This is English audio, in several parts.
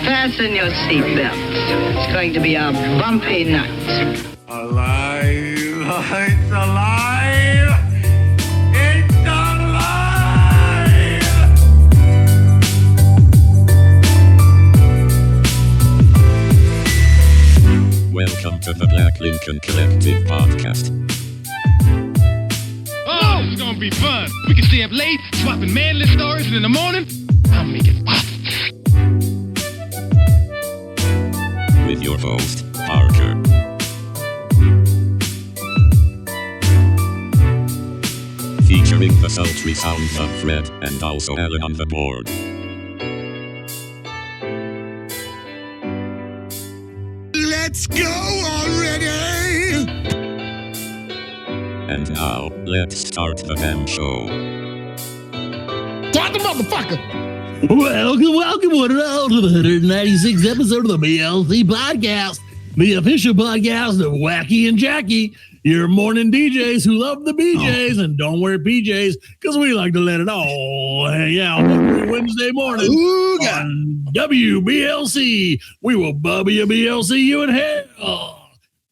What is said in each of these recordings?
Fasten your seatbelts. It's going to be a bumpy night. Alive! It's alive! It's alive! Welcome to the Black Lincoln Collective Podcast. Oh, this is gonna be fun. We can stay up late, swapping manly stories, and in the morning, I'll make it pop. With your host, Parker. Featuring the sultry sounds of Fred and also Alan on the board. Let's go already! And now, let's start the damn show. Start the motherfucker! Welcome one and all to the 196th episode of the BLC Podcast, the official podcast of Wacky and Jackie, your morning DJs who love the BJs and don't wear PJs because we like to let it all hang out every Wednesday morning on WBLC. We will bubby a BLC you in hell.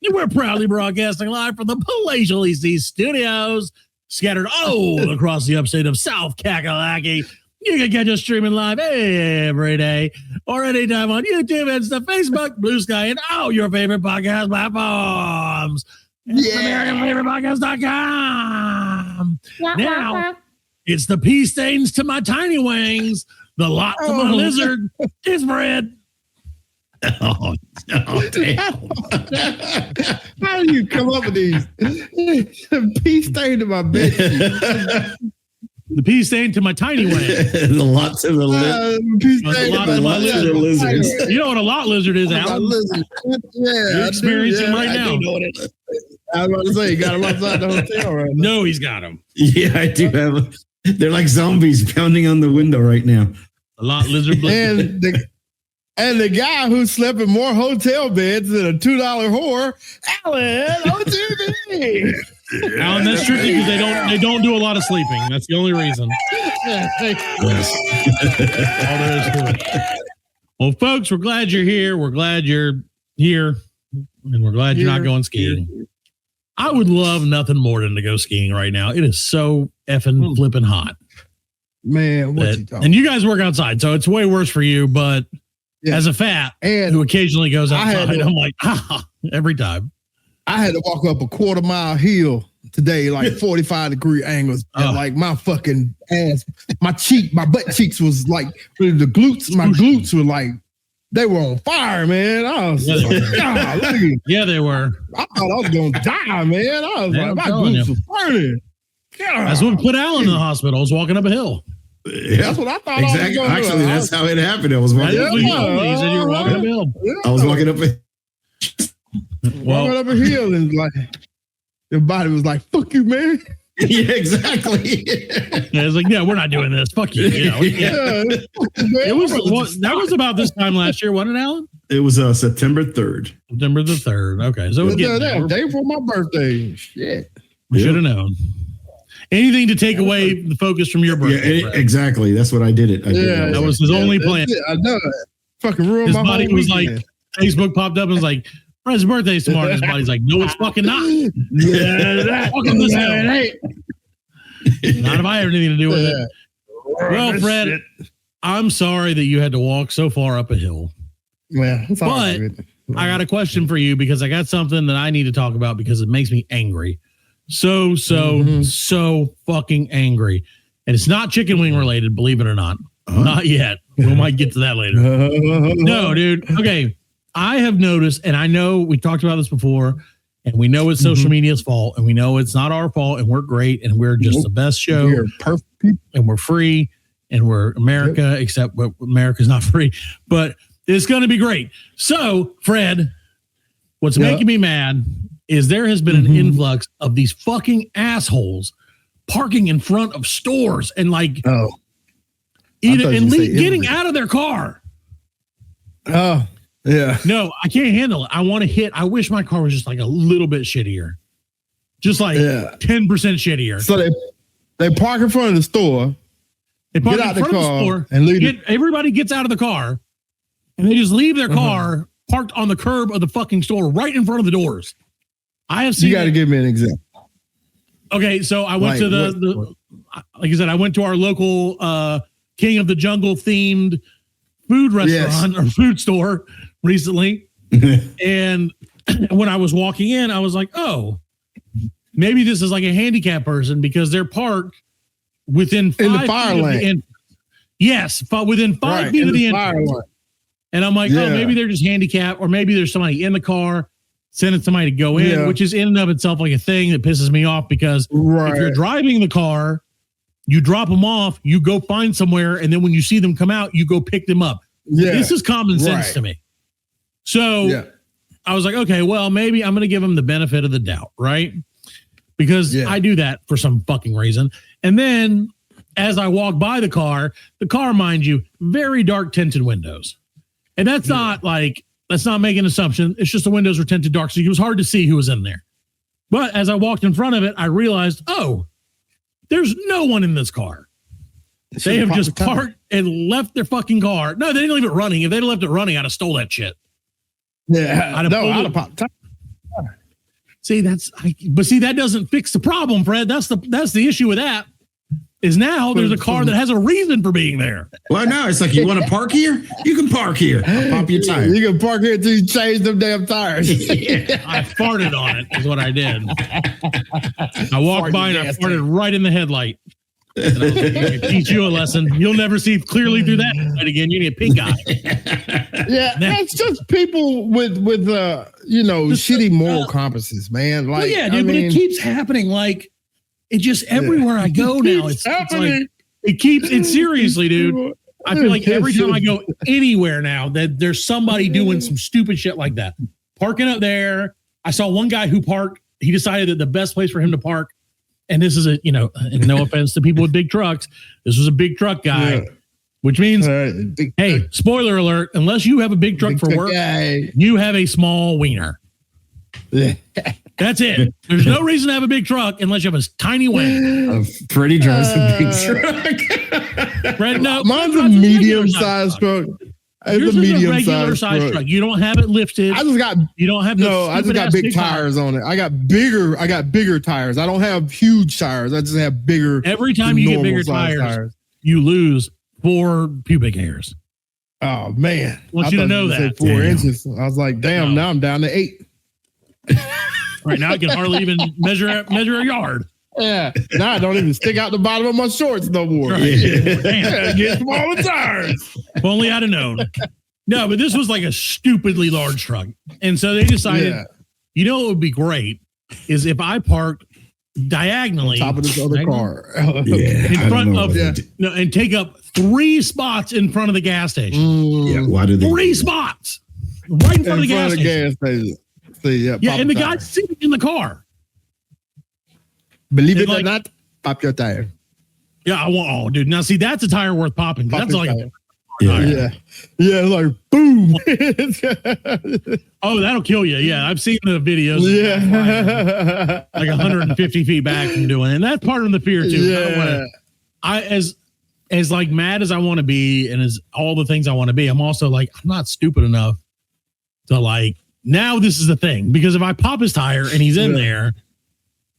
We're proudly broadcasting live from the palatial East Studios, scattered all across the upstate of South Kakalaki. You can catch us streaming live every day or anytime on YouTube, Insta, Facebook, Blue Sky, and all your favorite podcast platforms. AmericanFavoritePodcast.com. Now, it's the pea stains to my tiny wings, the lot to my lizard. It's Fred. Oh, damn. How do you come up with these? Pea stain to my bed. The pea stain to my tiny wing. The lot to the lizard. You know what a lot lizard is, Alan? You're experiencing right now. I was about to say, you got him outside the hotel right now. No, he's got them. Yeah, I do have them. They're like zombies pounding on the window right now. A lot lizard blizzard. And the guy who slept in more hotel beds than a $2 whore, Alan, on TV. Alan, that's strictly because they don't do a lot of sleeping. That's the only reason. Yes. All there is to it. Well, folks, we're glad you're here. We're glad you're here, and we're glad you're not going skiing. I would love nothing more than to go skiing right now. It is so effing flipping hot, man. What you talking? And you guys work outside, so it's way worse for you. But as a fat who occasionally goes outside, I'm like, every time. I had to walk up a quarter-mile hill today, like 45-degree angles. And like my fucking ass, my butt cheeks was like, my glutes were like, they were on fire, man. I was like, yeah, they were. I thought I was going to die, man. I was like, my glutes were burning. God. That's what put Alan in the hospital. I was walking up a hill. Yeah. That's what I thought. Exactly. Actually, that's how it happened. I was walking up a hill. He said you were walking up a hill. I was walking up a walking up a hill and like your body was like, fuck you, man. Yeah, exactly. It's like, yeah, we're not doing this. Fuck you. That was about this time last year, wasn't it, Alan? It was September 3rd. September the 3rd. Okay. So that day for my birthday. Shit. We should have known. Anything to take away the focus from your birthday. Yeah, exactly. That's what I did it. That was his only plan. I know it. Fucking ruined his my buddy whole was weekend. Like, Facebook popped up and was like, Fred's birthday's tomorrow. His buddy's like, no, it's fucking not. Fucking this hell. Not if I have anything to do with it. Well, Fred, I'm sorry that you had to walk so far up a hill. Yeah, but I got a question for you because I got something that I need to talk about because it makes me angry. So fucking angry. And it's not chicken wing related, believe it or not. Not yet. We might get to that later. No, dude. Okay. I have noticed, and I know we talked about this before, and we know it's social media's fault, and we know it's not our fault, and we're great, and we're just the best show. We're perfect people. And we're free, and we're America, except America's not free. But it's going to be great. So, Fred, what's making me mad is there has been an influx of these fucking assholes parking in front of stores and like getting out of their car. Oh, yeah. No, I can't handle it. I want to hit. I wish my car was just like a little bit shittier. Just like 10% shittier. So they park in front of the store. They park in front of the store and everybody gets out of the car. and they just leave their car parked on the curb of the fucking store right in front of the doors. I have seen. You got to give me an example. Okay, so I went to like I said, I went to our local King of the Jungle themed food restaurant or food store recently. And when I was walking in, I was like, oh, maybe this is like a handicapped person because they're parked within 5 in the fire lane. Yes, within 5 feet of the entrance. And I'm like, oh, Yeah. maybe they're just handicapped, or maybe there's somebody in the car sending somebody to go in, which is in and of itself like a thing that pisses me off because if you're driving the car, you drop them off, you go find somewhere, and then when you see them come out, you go pick them up. Yeah. This is common sense to me. So I was like, okay, well, maybe I'm going to give them the benefit of the doubt, right? Because I do that for some fucking reason. And then as I walk by the car, mind you, very dark tinted windows. And that's not like, let's not make an assumption. It's just the windows were tinted dark, so it was hard to see who was in there. But as I walked in front of it, I realized, oh, there's no one in this car. They have just parked and left their fucking car. No, they didn't leave it running. If they'd left it running, I'd have stole that shit. Yeah, I'd have popped. See, but that doesn't fix the problem, Fred. That's the issue with that. Is now there's a car that has a reason for being there. Well, no, it's like, you want to park here? You can park here. I'll pop your tire. You can park here until you change them damn tires. I farted on it, is what I did. I walked by and I farted right in the headlight. And I was like, I'm gonna teach you a lesson. You'll never see clearly through that light again. You need a pink eye. Yeah, that's just people with shitty moral compasses, man. Like, dude, but it keeps happening. Like, it just everywhere I go now. It's like it's seriously, dude. I feel like every time I go anywhere now that there's somebody doing some stupid shit like that. Parking up there. I saw one guy who parked. He decided that the best place for him to park, and this is and no offense to people with big trucks, this was a big truck guy, which means, hey, spoiler alert, unless you have a big truck for work, you have a small wiener. Yeah. That's it. There's no reason to have a big truck unless you have a tiny wiener. Freddie drives a big truck. Fred, no, mine's a medium-sized truck. It's a medium-sized truck. You don't have it lifted. I just got big tires on it. I got bigger tires. I don't have huge tires. I just have bigger. Every time you get bigger tires, you lose 4 pubic hairs. Oh man! I want you to know that 4 inches. I was like, damn. Now I'm down to 8. Right now, I can hardly even measure a yard. Yeah, now I don't even stick out the bottom of my shorts no more. Right. Yeah, get smaller tires. If only I'd have known. No, but this was like a stupidly large truck, and so they decided, what would be great is if I parked diagonally top of this other car in front of and take up 3 spots in front of the gas station. Yeah, why do they 3 spots right in front of the gas station? And the guy's sitting in the car. Believe it or not, pop your tire. Yeah, I want. Oh, dude. Now, see, that's a tire worth popping. That's like, like boom. Oh, that'll kill you. Yeah, I've seen the videos. Yeah, like 150 feet back from doing it. And that's part of the fear too. Yeah. As like mad as I want to be, and as all the things I want to be, I'm also like, I'm not stupid enough to like. Now this is the thing, because if I pop his tire and he's in there,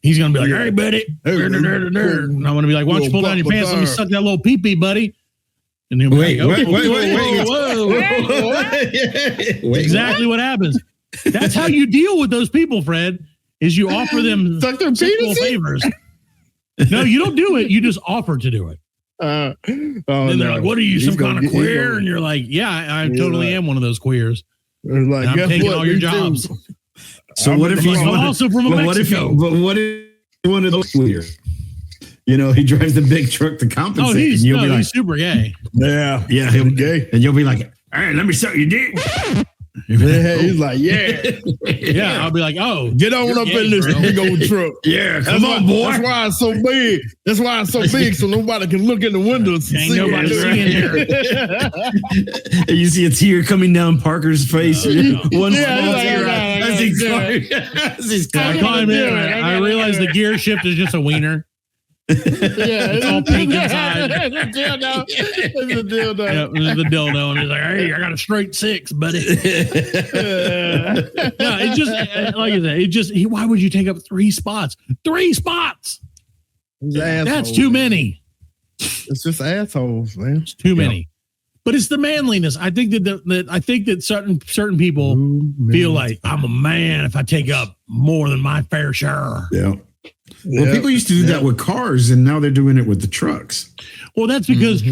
he's gonna be like, "Hey, buddy," and I'm gonna be like, "Why don't you pull down your pants? Let me suck that little pee-pee, buddy." And he'll be like, whoa. Exactly what happens. That's how you deal with those people, Fred. Is you offer them sexual favors. No, you don't do it. You just offer to do it. And they're like, "What are you, some kind of queer?" And you're like, "Yeah, I totally am one of those queers. Like, I'm taking all your jobs." So what if he's also from Mexico? What if one of those queer? He drives the big truck to compensate. Oh, he's super gay. Yeah, he'll be gay, and you'll be like, "All right, let me suck your dick." Yeah, he's like, I'll be like, "Oh, get on up in this big old truck." Yeah, come on, boy. That's why it's so big. That's why it's so big, so nobody can look in the windows. Ain't nobody seeing here. And you see a tear coming down Parker's face. One small tear as he's I realize the gear shift is just a wiener. It's all pink inside. It's a dildo. It's a dildo. Yeah, it's the dildo, and he's like, "Hey, I got a straight 6, buddy." No, it just like I said, why would you take up 3 spots? 3 spops. That's too many. It's just assholes, man. It's too many. But it's the manliness. I think that certain people feel like I'm a man if I take up more than my fair share. Yeah. Well, people used to do that with cars, and now they're doing it with the trucks. Well, that's because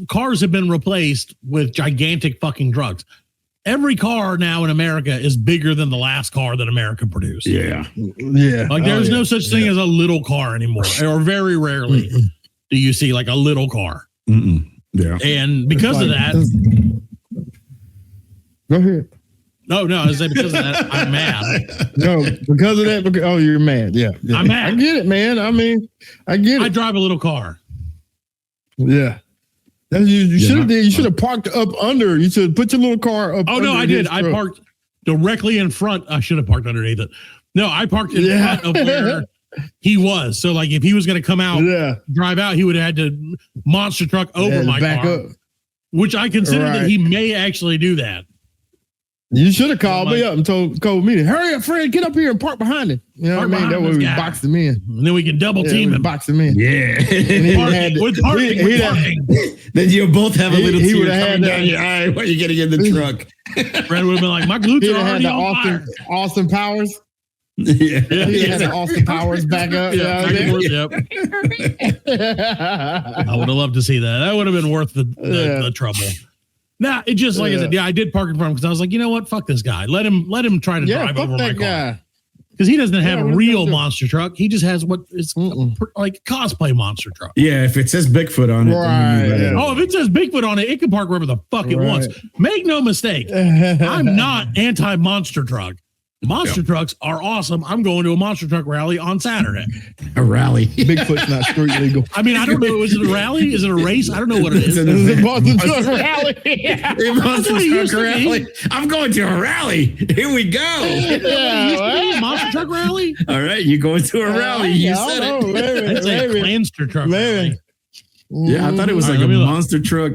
cars have been replaced with gigantic fucking trucks. Every car now in America is bigger than the last car that America produced. Yeah. Yeah. Like there's no such thing as a little car anymore, or very rarely do you see like a little car. Yeah. And because of that, go ahead. No, I was saying because of that, I'm mad. No, because of that. You're mad. Yeah. I'm mad. I get it, man. I mean, I get it. I drive a little car. Yeah. You should have did. You should have parked up under. You should put your little car up. Oh no, I did. I parked directly in front. I should have parked underneath it. No, I parked in front of where he was. So like, if he was going to come out, drive out, he would have had to monster truck over my car. Up. Which I consider that he may actually do that. You should have called me up and told me to hurry up, Fred, get up here and park behind him. You know what I mean? That way we boxed him in. And then we can double team him. Box him in. Yeah. Parking. Then you'll both have a little he tear coming down your eye while you're getting in the truck. Fred would have been like, my glutes are already on fire. Austin Powers. Yeah. He had the Austin Powers back up. Yeah, yep. I would have loved to see that. That would have been worth the trouble. Nah, it just like I said, I did park in front of him because I was like, you know what? Fuck this guy. Let him try to drive over my car. Because he doesn't have a real monster truck. He just has what is like cosplay monster truck. Yeah, if it says Bigfoot on it. Right. Oh, if it says Bigfoot on it, it can park wherever the fuck it wants. Make no mistake. I'm not anti-monster truck. Monster trucks are awesome. I'm going to a monster truck rally on Saturday. A rally. Bigfoot's not street legal. I mean, I don't know. Is it a rally? Is it a race? I don't know what it is. It's a monster truck rally. Monster truck rally. I'm going to a rally. Here we go. Monster truck rally? All right, you going to a rally. You said it. It's a Clanster truck rally. Yeah, I thought it was like a monster truck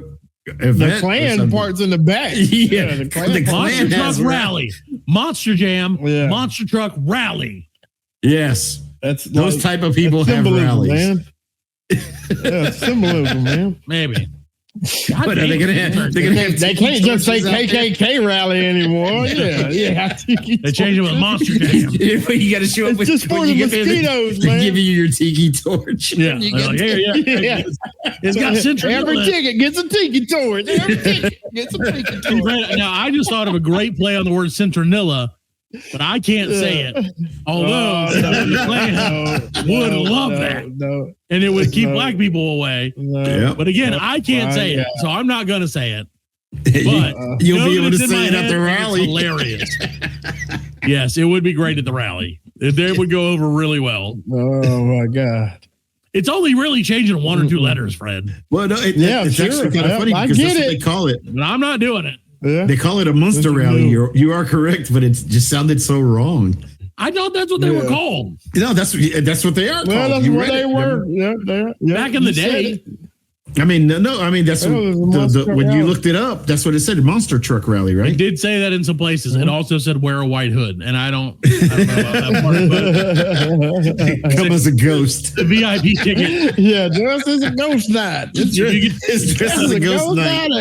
event. The Klan part's in the back. Yeah, the Monster truck rally. Monster jam. Monster truck rally. Yes. That's those type of people have rallies. Man. Yeah, symbolism, man. Maybe. But they can't just say KKK rally anymore. Yeah. They changed it with Monster Jam. You got to show up with just for the mosquitoes, man. Give you your tiki torch. Yeah. It's got central. Every ticket gets a tiki torch. Every ticket gets a tiki torch. Now, I just thought of a great play on the word Centronilla, but I can't say it. Although the Klan would love that. And it would keep black people away. But again, I can't say it, so I'm not going to say it. But you'll be able to say it at the rally. It's hilarious. Yes, it would be great at the rally. It would go over really well. Oh, my God. It's only really changing 1 or 2 letters, Fred. Well, no, it's actually kind of funny because that's what they call it. But I'm not doing it. Yeah. They call it a monster rally. You are correct, but it just sounded so wrong. I thought that's what they were called. No, that's what they are called. Well, that's what they were. Yeah. Back in the day. I mean, no. I mean, that's when you looked it up. That's what it said. Monster truck rally, right? It did say that in some places. It also said wear a white hood, and I don't know about that part. Come as a ghost. The VIP ticket. Yeah, dress as a ghost night. It's dressed as a ghost night.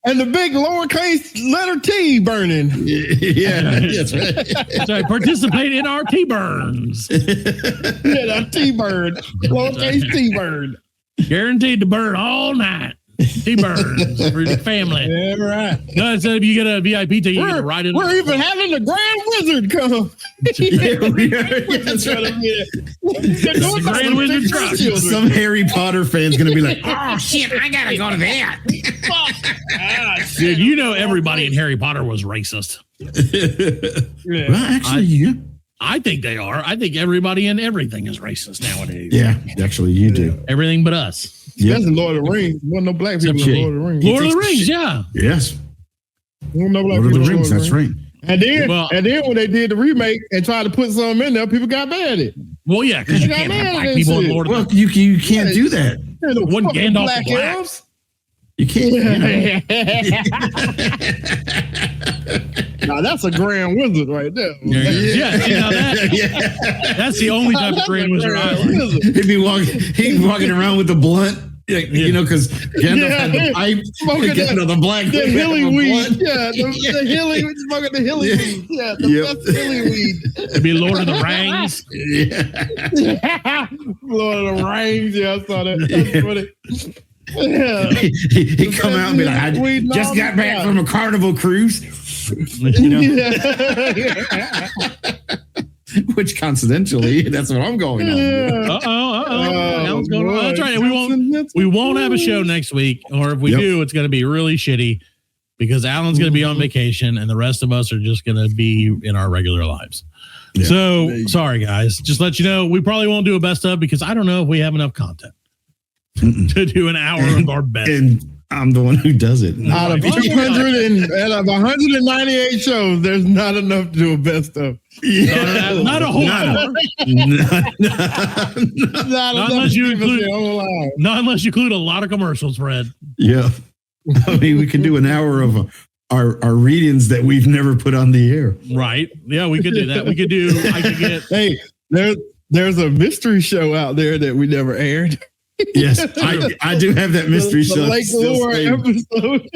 And the big lowercase letter T burning. Yeah, that's right. So participate in our T-burns. That T-burn. Lowercase T-burn. Guaranteed to burn all night. T-burns for the family. Yeah, right. No, instead if you get a VIP ticket, you get right in. We're even having the Grand Wizard come. That's right. The Grand Wizard truck. Some Harry Potter fan's gonna be like, oh shit, I gotta go to that. Dude, you know everybody in Harry Potter was racist. Well, actually, I think they are. I think everybody and everything is racist nowadays. Yeah, actually, you do. Everything but us. That's in Lord of the Rings. Wasn't no black people in Lord of the Rings. Lord of the Rings, yeah. Yes. No black Lord of people the Rings, that's right. And then when they did the remake and tried to put something in there, people got mad at it. Well, yeah, because you can't have black people in Lord of the You can't do that. One Gandalf black elves. You can't. Now that's a grand wizard right there. Yeah, see, now that's the only type of grand wizard I like. He'd be walking around with the blunt. You know, because Gandalf had the pipe, the black, the hilly weed, the hilly, smoking the hilly weed, the best hilly weed. It'd be Lord of the Rings, Lord of the Rings. Yeah, I saw that. That's funny. Yeah. He'd come out and be like, I just got back from a carnival cruise. You know? Which coincidentally, that's what I'm going on. What's going on? That's right. We won't have a show next week, or if we do, it's going to be really shitty because Alan's going to be on vacation, and the rest of us are just going to be in our regular lives. Yeah. So sorry, guys. Just let you know, we probably won't do a best of because I don't know if we have enough content to do an hour of our best. And I'm the one who does it. Out of 198 shows, there's not enough to do a best of. Yeah. Not a whole hour. Not unless you include a lot of commercials, Fred. Yeah. I mean, we can do an hour of our readings that we've never put on the air. Right. Yeah, we could do that. We could do, I could get. Hey, there's a mystery show out there that we never aired. Yes, I do have that mystery show. Lake Lure episode.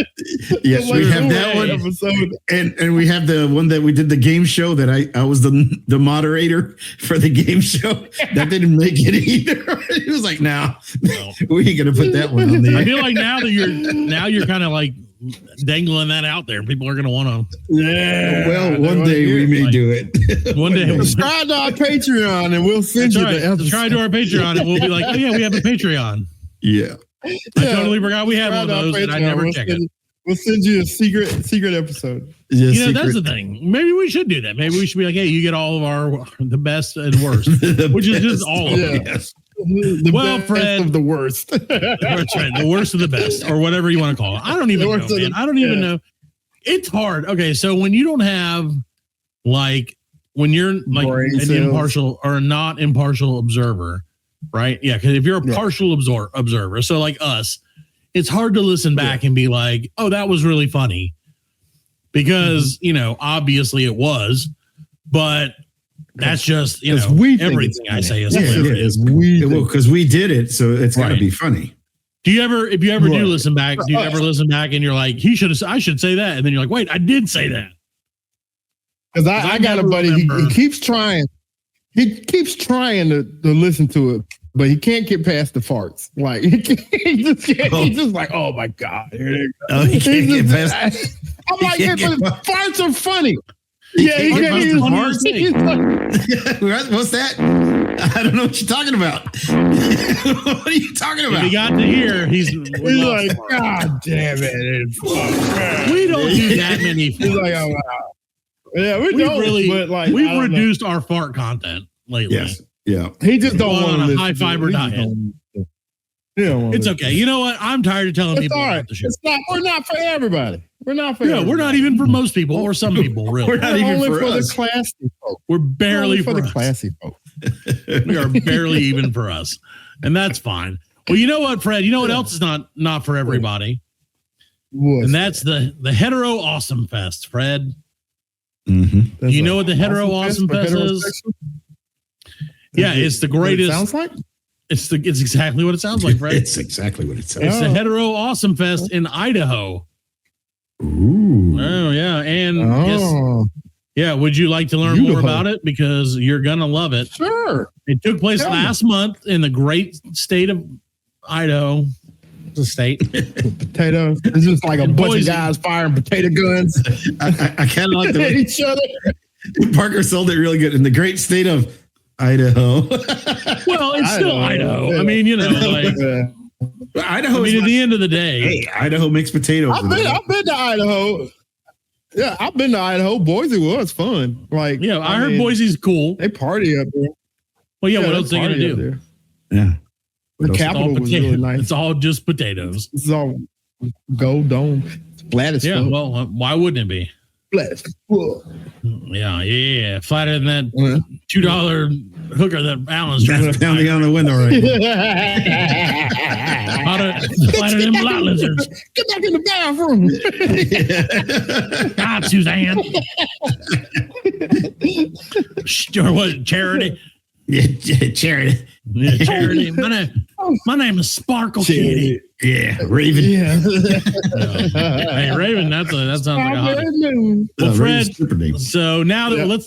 Yes, we have that one episode, and we have the one that we did the game show that I was the moderator for the game show. That didn't make it either. It was like, no, we ain't gonna put that one on there. I feel like now you're kind of like dangling that out there. People are gonna want to. Yeah. Well, one day we may do it. One day, subscribe to our Patreon, and we'll send you the episode. Subscribe to our Patreon, and we'll be like, oh yeah, we have a Patreon. Yeah. I totally forgot we had one of those, and I never checked it. We'll send you a secret episode. Yeah, that's the thing. Maybe we should do that. Maybe we should be like, hey, you get all of the best and worst, which is just all of them. Yes. The best Fred, of the worst. That's right. The worst of the best, or whatever you want to call it. I don't even know, man. I don't even know. It's hard. Okay, so when you don't have when you're like an impartial or not impartial observer, right? Yeah, because if you're a partial observer, so like us, it's hard to listen back and be like, oh, that was really funny. Because, obviously it was, but that's just, everything I say is hilarious. Because we did it, so it's got to be funny. Do you ever, if you ever do listen back, do you ever listen back and you're like, I should say that. And then you're like, wait, I did say that. Because I got a buddy, he keeps trying. He keeps trying to listen to it, but he can't get past the farts. Like, he's just like, oh my God. Here he can't get past. I'm like, farts are funny. Yeah, he can't use What's that? I don't know what you're talking about. What are you talking about? If he got to hear, he's like, God damn it. We don't do that many. He's like, oh, wow. Yeah, we've reduced our fart content lately. Yes. Yeah. He just don't want on a high fiber diet. It's okay. You know what? I'm tired of telling people about the show. We're not for everybody. We're not for everybody. We're not even for most people or some people, really. We're not even for the classy folk. We're barely for the classy folk. We are barely even for us. And that's fine. Well, you know what, Fred? You know what else is not for everybody? And that's the Hetero Awesome Fest, Fred. Mm-hmm. You know what the Hetero Awesome Fest is? Yeah, it's the greatest. Sounds like it's exactly what it sounds like, Fred. It's exactly what it sounds. It's the Hetero Awesome Fest in Idaho. Ooh. Oh yeah, and would you like to learn more about it? Because you're gonna love it. Sure. It took place last month in the great state of Idaho. The state. Potatoes. It's just like a bunch of guys firing potato guns. I kind of like the way each other. Parker sold it really good in the great state of Idaho. Well, it's still Idaho. Yeah. I mean, Idaho. I mean, at the end of the day, hey, Idaho makes potatoes. I've been to Idaho. Yeah, I've been to Idaho. Boise was fun. Like, I heard Boise's cool. They party up there. Well, what else are they gonna do? Yeah. The capital was really nice. It's all just potatoes. It's all gold dome. It's flat as fuck. Well, why wouldn't it be? flesh. Yeah. Flatter than that $2 hooker that Alan's trying That's to pounding on the window right now. Flatter than black lizards. Get back in the bathroom. God, Suzanne. Or what? Charity. Yeah, Charity. Yeah, Charity. My name is Sparkle Kitty. Yeah, Raven. Yeah. Hey, Raven. That sounds like a hottie. Well, Fred. So now that let's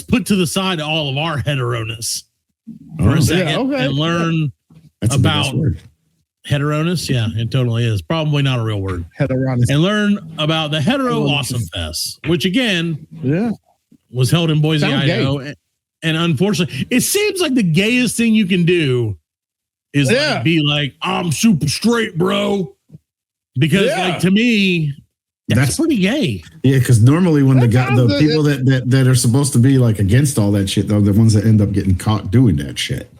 put to the side all of our hetero-ness for a second and learn about hetero-ness. Yeah, it totally is. Probably not a real word. Hetero-ness. And learn about the Hetero Awesome Fest, which again, was held in Boise, Idaho. And unfortunately, it seems like the gayest thing you can do is like, be like, I'm super straight, bro. Because like to me, that's pretty gay. Yeah, because normally when the people that are supposed to be like against all that shit, they're the ones that end up getting caught doing that shit.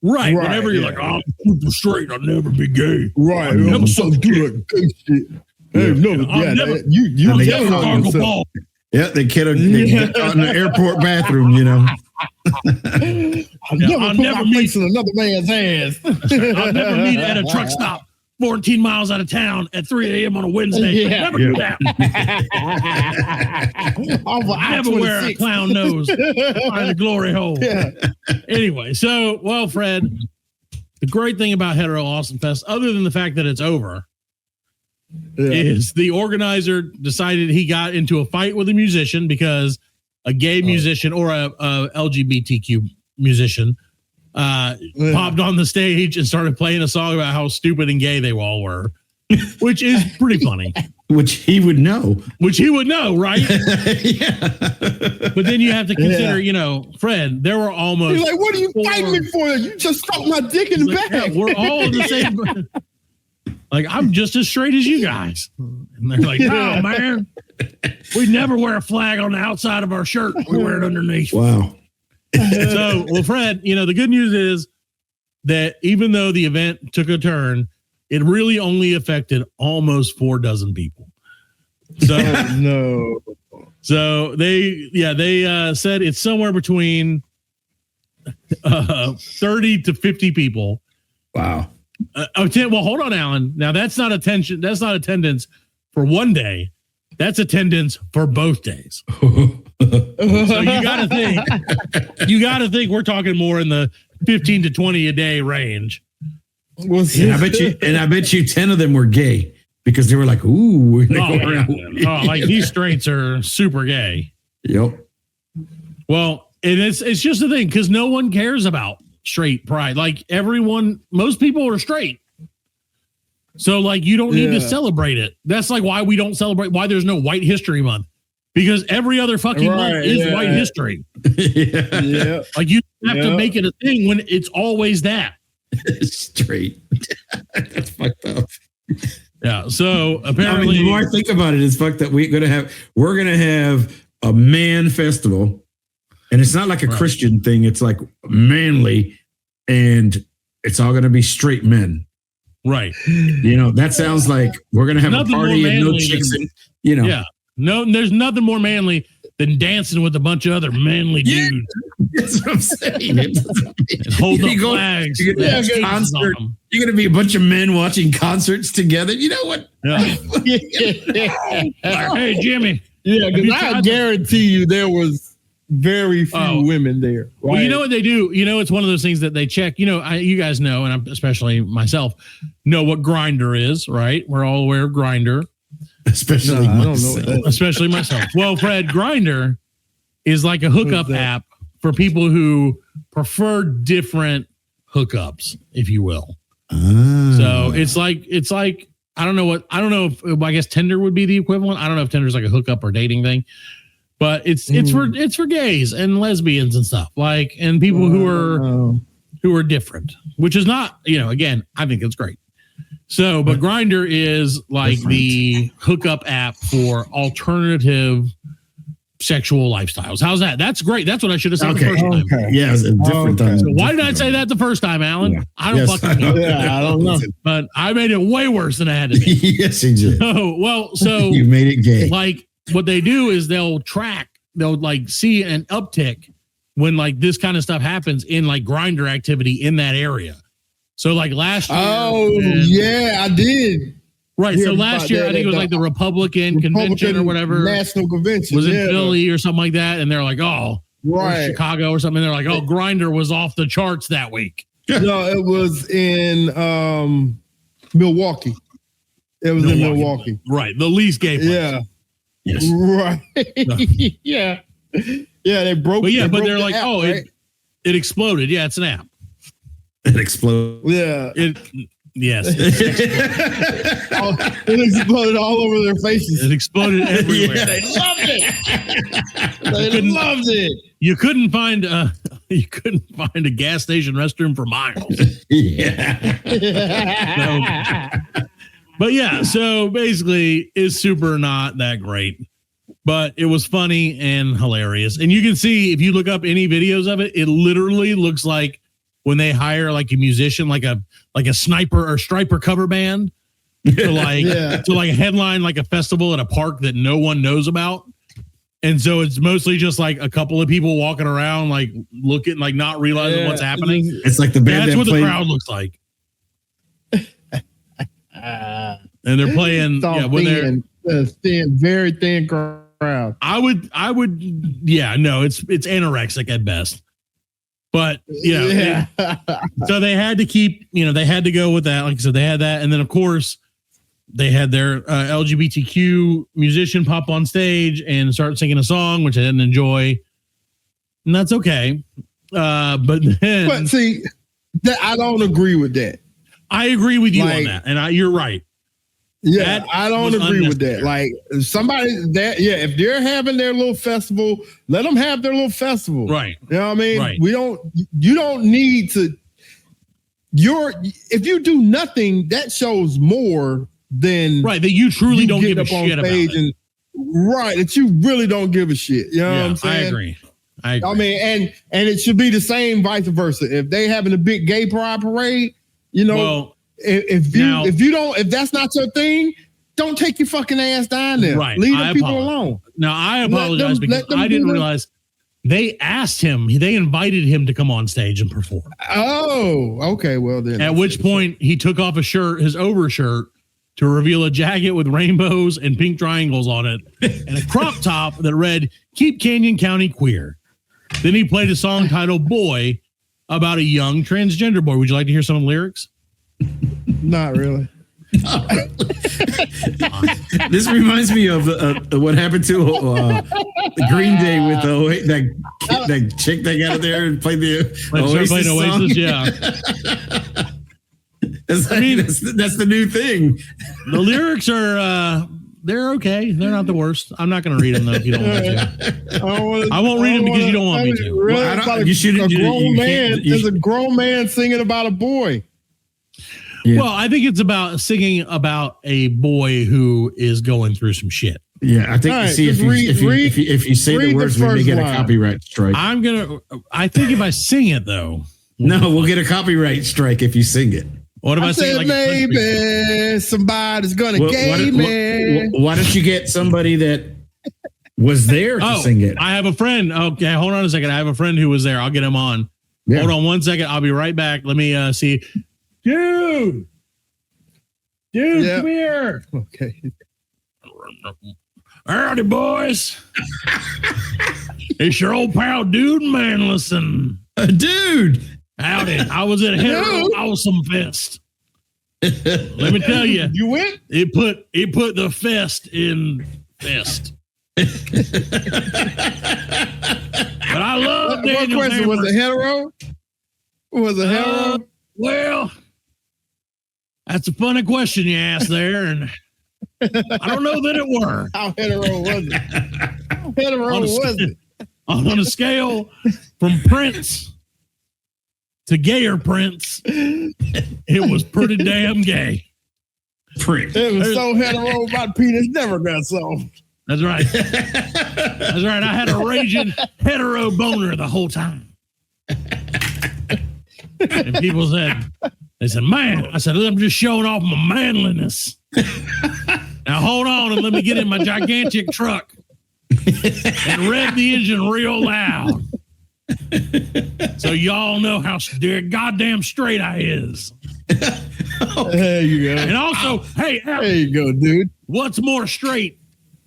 Right. Whenever you're like, I'm super straight, I'll never be gay. Right. I'll never suck do that gay shit. Hey, I'll never gargle ball. Yeah, they get in the airport bathroom, you know. I'll never meet in another man's hands. I'll never meet at a truck stop 14 miles out of town at 3 a.m. on a Wednesday. Never do that. I never wear a clown nose. Find a glory hole. Anyway, so, Fred, the great thing about Hetero Awesome Fest, other than the fact that it's over, is the organizer decided he got into a fight with a musician because a gay musician or a LGBTQ musician popped on the stage and started playing a song about how stupid and gay they all were, which is pretty funny. Which he would know, right? But then you have to consider, Fred, there were almost. You're like, what are you fighting me for? You just stuck my dick in the back. We're all in the same. Like, I'm just as straight as you guys. And they're like, no, man. We never wear a flag on the outside of our shirt. We wear it underneath. Wow. So, Fred, the good news is that even though the event took a turn, it really only affected almost 4 dozen people. So, So they said it's somewhere between 30 to 50 people. Wow. Well, hold on, Alan. Now that's not attention. That's not attendance for one day. That's attendance for both days. So you got to think we're talking more in the 15 to 20 a day range. I bet you 10 of them were gay because they were like, ooh. Like these straights are super gay. Yep. Well, and it's just the thing because no one cares about straight pride. Like most people are straight. So like you don't need to celebrate it. That's like why we don't celebrate, why there's no White History Month. Because every other fucking month is White History. Like you have to make it a thing when it's always that. Straight. That's fucked up. Yeah. So apparently the more I think about it, it's fucked up. We're gonna have a man festival. And it's not like a Christian thing. It's like manly, and it's all going to be straight men. Right. That sounds like we're going to have nothing a party and no chicks. Yeah. No, there's nothing more manly than dancing with a bunch of other manly dudes. That's what I'm saying. And holding up flags. You're going to be a bunch of men watching concerts together. You know what? Yeah. Hey, Jimmy. Yeah, because I guarantee you there was very few women there. Right? Well, you know what they do? It's one of those things that they check. You guys know, and I'm especially myself, know what Grindr is, right? We're all aware of Grindr. Especially especially myself. Well, Fred, Grindr is like a hookup app for people who prefer different hookups, if you will. So it's like I don't know if I guess Tinder would be the equivalent. I don't know if Tinder's like a hookup or dating thing. But it's for gays and lesbians and stuff like, and people who are different, which is not, again, I think it's great. So, but Grindr is like the hookup app for alternative sexual lifestyles. How's that? That's great. That's what I should have said the first time. Yeah, different time. So why did I say that the first time, Alan? Yeah. I don't fucking know. I don't know. But I made it way worse than I had to be. Yes, you did. So you made it gay. Like, what they do is they'll like see an uptick when like this kind of stuff happens in like grinder activity in that area. So like last year. Oh, yeah, I did. Right. So last year, I think it was like the Republican convention or whatever. National convention. Was in Philly or something like that. And they're like, oh, right. Chicago or something. And they're like, oh, grinder was off the charts that week. No, it was in Milwaukee. It was in Milwaukee. Right. The least gay place. Yeah. Yes. Right. Yeah. Yeah, they broke. But yeah, but they're the like, app, oh, right? it exploded. Yeah, it's an app. It exploded. Yeah. Yes. It exploded all over their faces. It exploded everywhere. Yeah, they loved it. They loved it. You couldn't find a gas station restroom for miles. Yeah. But yeah, so basically it's super not that great. But it was funny and hilarious. And you can see if you look up any videos of it, it literally looks like when they hire like a musician, like a sniper or striper cover band to like to like headline like a festival at a park that no one knows about. And so it's mostly just like a couple of people walking around, like looking, like not realizing what's happening. It's like the band. That's what the crowd looks like. And they're playing when they're thin, very thin crowd. I would, it's anorexic at best. But so they had to keep, they had to go with that. Like I said, they had that, and then of course they had their LGBTQ musician pop on stage and start singing a song, which I didn't enjoy, and that's okay. But see, I don't agree with that. I agree with you on that, and you're right. Yeah, I don't agree with that. Like somebody that, if they're having their little festival, let them have their little festival. Right. You know what I mean? Right. You don't need to, if you do nothing, that shows more than that you truly don't give a shit about it. That you really don't give a shit. You know what I'm saying? I agree. I mean, and it should be the same vice versa. If they having a big gay pride parade, if that's not your thing, don't take your fucking ass down there. Right. Leave the people alone. Now I apologize because I didn't realize they asked him, they invited him to come on stage and perform. Oh, okay. Well then. At which point he took off his overshirt to reveal a jacket with rainbows and pink triangles on it and a crop top that read, "Keep Canyon County Queer." Then he played a song titled "Boy" about a young transgender boy. Would you like to hear some of the lyrics? Not really. This reminds me of what happened to Green Day with that chick that got out there and played the Oasis song. Yeah. That's the new thing. The lyrics are they're okay. They're not the worst. I'm not going to read them though if you don't want me to. I won't read them because you don't want me to. Really, you should. There's a grown man singing about a boy. Yeah. Well, I think it's about singing about a boy who is going through some shit. Yeah, I think if you say the words, we may get a copyright strike. I think if I sing it though. No, we'll get a copyright strike if you sing it. What if I say like maybe somebody's gonna gay me? Why don't you get somebody that was there to sing it? I have a friend. Okay, hold on a second. I have a friend who was there. I'll get him on. Yeah. Hold on 1 second. I'll be right back. Let me see. Dude, come here. Okay. Howdy, boys. It's your old pal, Dude Manlison. Dude. Howdy. I was at Hetero Awesome Fest. Let me tell you. You went? It put the fest in fest. But I love Daniel. What question? Was it hetero? Was it hetero? Well, that's a funny question you asked there, and I don't know that it were. How hetero was it? How hetero was it? On a scale from Prince to gayer Prince, it was pretty damn gay. Prince. It was so hetero, my penis never got soft. That's right. That's right. I had a raging hetero boner the whole time. And people said, man, I said, I'm just showing off my manliness. Now hold on and let me get in my gigantic truck and rev the engine real loud. So y'all know how goddamn straight I is. There you go. And also, hey, There you go, dude. what's more straight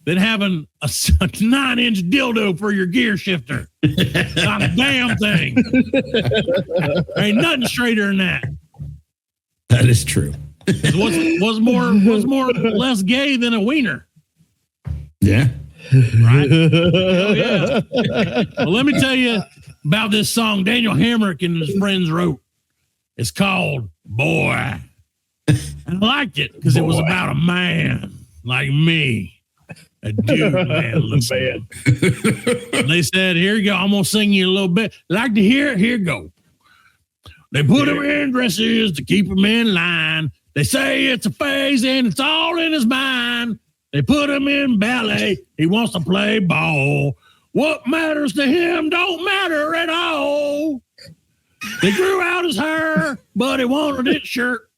than having a 9-inch dildo for your gear shifter? Not a damn thing. Ain't nothing straighter than that. That is true. What's more less gay than a wiener? Yeah. Right? Oh, yeah. Well, let me tell you about this song Daniel Hamrick and his friends wrote. It's called Boy. And I liked it because it was about a man like me. A dude, man. Listen. And they said, here you go. I'm going to sing you a little bit. Like to hear it? Here you go. They put him in dresses to keep him in line. They say it's a phase and it's all in his mind. They put him in ballet. He wants to play ball. What matters to him don't matter at all. They grew out his hair, but he wanted it shirt.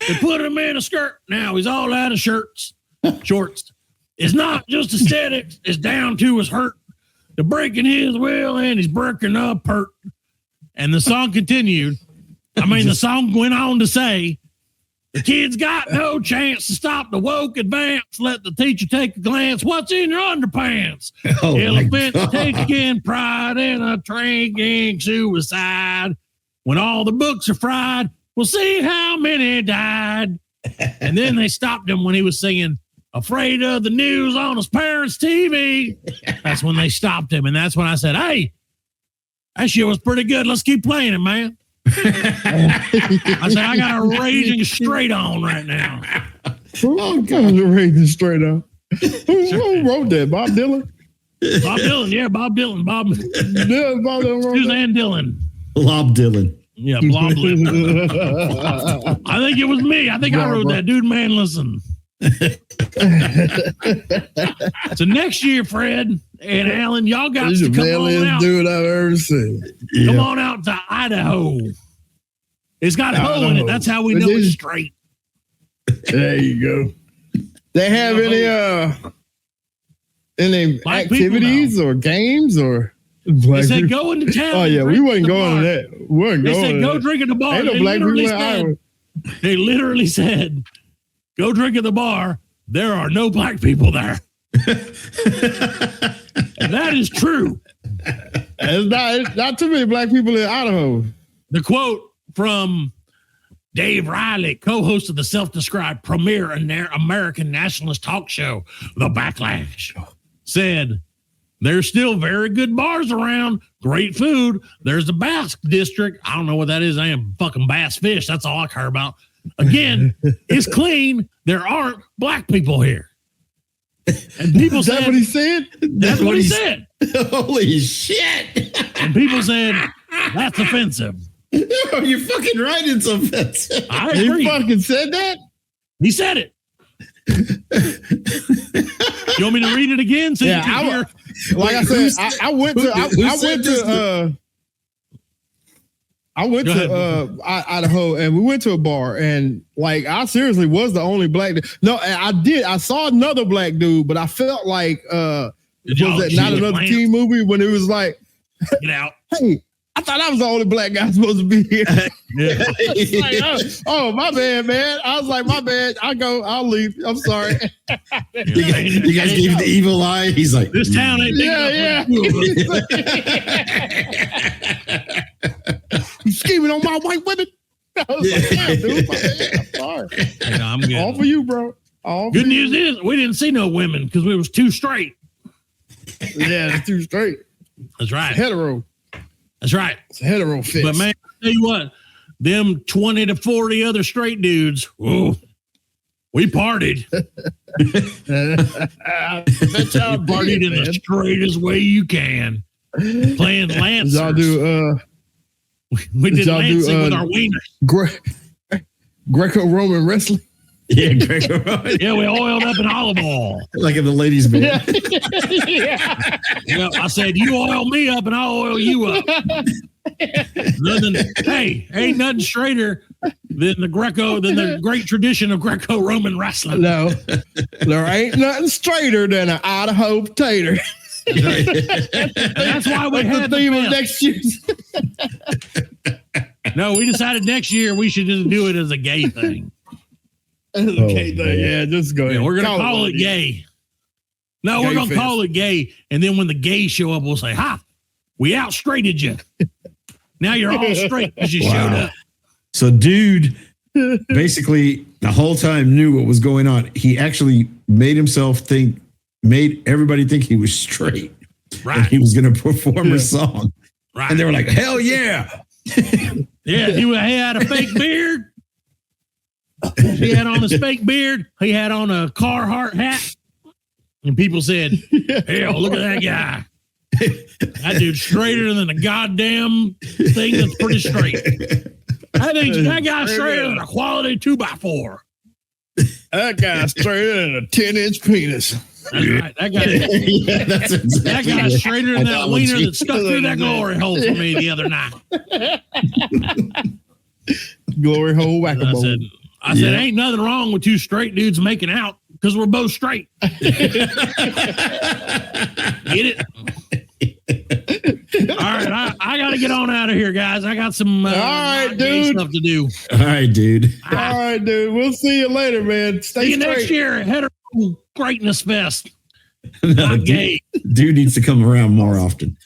They put him in a skirt. Now he's all out of shorts. It's not just aesthetics. It's down to his hurt. They're breaking his will and he's breaking up hurt. And the song continued. The song went on to say, the kid's got no chance to stop the woke advance. Let the teacher take a glance. What's in your underpants? Oh, Elephants taking pride in a drinking suicide. When all the books are fried, we'll see how many died. And then they stopped him when he was singing, afraid of the news on his parents' TV. That's when they stopped him. And that's when I said, hey, that shit was pretty good. Let's keep playing it, man. I said, I got a raging straight on right now. Oh, God, a raging straight on. Who wrote that? Bob Dylan? Bob Dylan, yeah, Bob Dylan. Bob Dylan wrote Suzanne Dylan. Blob Dylan. Yeah, Blob Dylan. I think it was me. I think I wrote that. Dude, man, listen. So next year, Fred and Alan, y'all got He's to the come on manliest out. dude I've ever seen. Come on out to Idaho. It's got hoe in it. That's how we know it's straight. There you go. They have any Black activities or games or? They said go into town. Oh yeah, we wasn't going to that. We weren't They going. said go drink at the bar. Ain't no They black people literally in Iowa. They literally said, go drink at the bar. There are no black people there. And that is true. It's not too many black people in Idaho. The quote from Dave Riley, co-host of the self-described premier American nationalist talk show, The Backlash, said, there's still very good bars around, great food. There's the Bass District. I don't know what that is. I am fucking bass fish. That's all I care about. Again, it's clean. There aren't black people here. And people said, Is that what he said? That's what he said. Holy shit. And people said, that's offensive. You're fucking right. It's offensive. I agree. He fucking said that? He said it. You want me to read it again? So Yeah, you can hear? Like I said, I went to Idaho and we went to a bar and like I seriously was the only black dude. No, I saw another black dude, but I felt like was that not another teen movie when it was like, get out. Hey, I thought I was the only black guy supposed to be here. Yeah. Like, oh, my bad, man. I was like, my bad. I'll leave. I'm sorry. You guys gave the evil eye. He's like, this town ain't big Yeah. You scheming on my white women? I was like, yeah, dude, my bad. I'm sorry. Hey, no, I'm good. All for you, bro. All Good for you. news is we didn't see no women because we was too straight. Yeah, it's too straight. That's right. It's hetero. That's right. It's a hetero fix. But man, I'll tell you what, them 20 to 40 other straight dudes, whoa, we partied. That's how We partied in the straightest way you can. Playing Lancers. Y'all do we did y'all do, Lancing with our wieners. Greco-Roman wrestling. yeah, Gregor. Yeah, we oiled up in olive oil. Like in the ladies' bed. Yeah, I said, you oil me up and I'll oil you up. Ain't nothing straighter than the great tradition of Greco-Roman wrestling. No, there ain't nothing straighter than an Idaho potato. That's why we had the theme pimp. of next year. No, we decided next year we should just do it as a gay thing. Yeah, just go ahead. Yeah, we're gonna call it gay. No, we're gonna call it gay, and then when the gays show up, we'll say, "Ha, we out straighted you. Now you're all straight because you showed up." So, dude, basically the whole time knew what was going on. He actually made everybody think he was straight. Right. And he was going to perform a song. Right. And they were like, hell yeah. Yeah, he had a fake beard. He had on a fake beard. He had on a Carhartt hat. And people said, hell, look at that guy. That dude's straighter than a goddamn thing that's pretty straight. I think that guy's straighter than a quality 2x4. That guy's straighter than a 10-inch penis. That's right. That guy, That's exactly that guy's straighter than that wiener that stuck through that glory hole for me the other night. Glory hole whack-a-mole. I said, ain't nothing wrong with two straight dudes making out because we're both straight. Get it? All right, I got to get on out of here, guys. I got some all right, dude, stuff to do. All right, dude. All right, dude. We'll see you later, man. Stay See you straight. next year at Hetero Greatness Fest. No, Not gay. Dude needs to come around more often.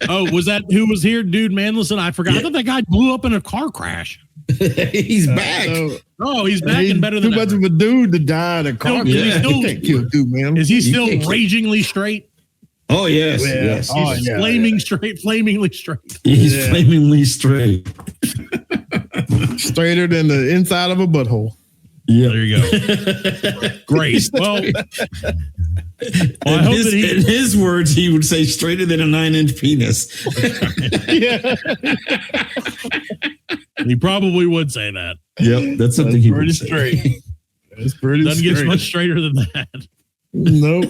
Oh, was that who was here? Dude, man, listen, I forgot. I thought that guy blew up in a car crash. He's back. Oh, he's back and better than too much ever. of a dude to die in a car. Yeah. You can't kill a dude, man. Is he still can't- ragingly straight? Oh, yes. Yeah. Yes. Oh, He's yeah, flamingly straight. He's flamingly straight. Straighter than the inside of a butthole. Yeah. There you go. Great. Well, I hope that in his words, he would say straighter than a 9-inch penis. Yeah. He probably would say that. Yep. That's something he pretty would say. straight. It's pretty Doesn't straight. get much straighter than that. Nope.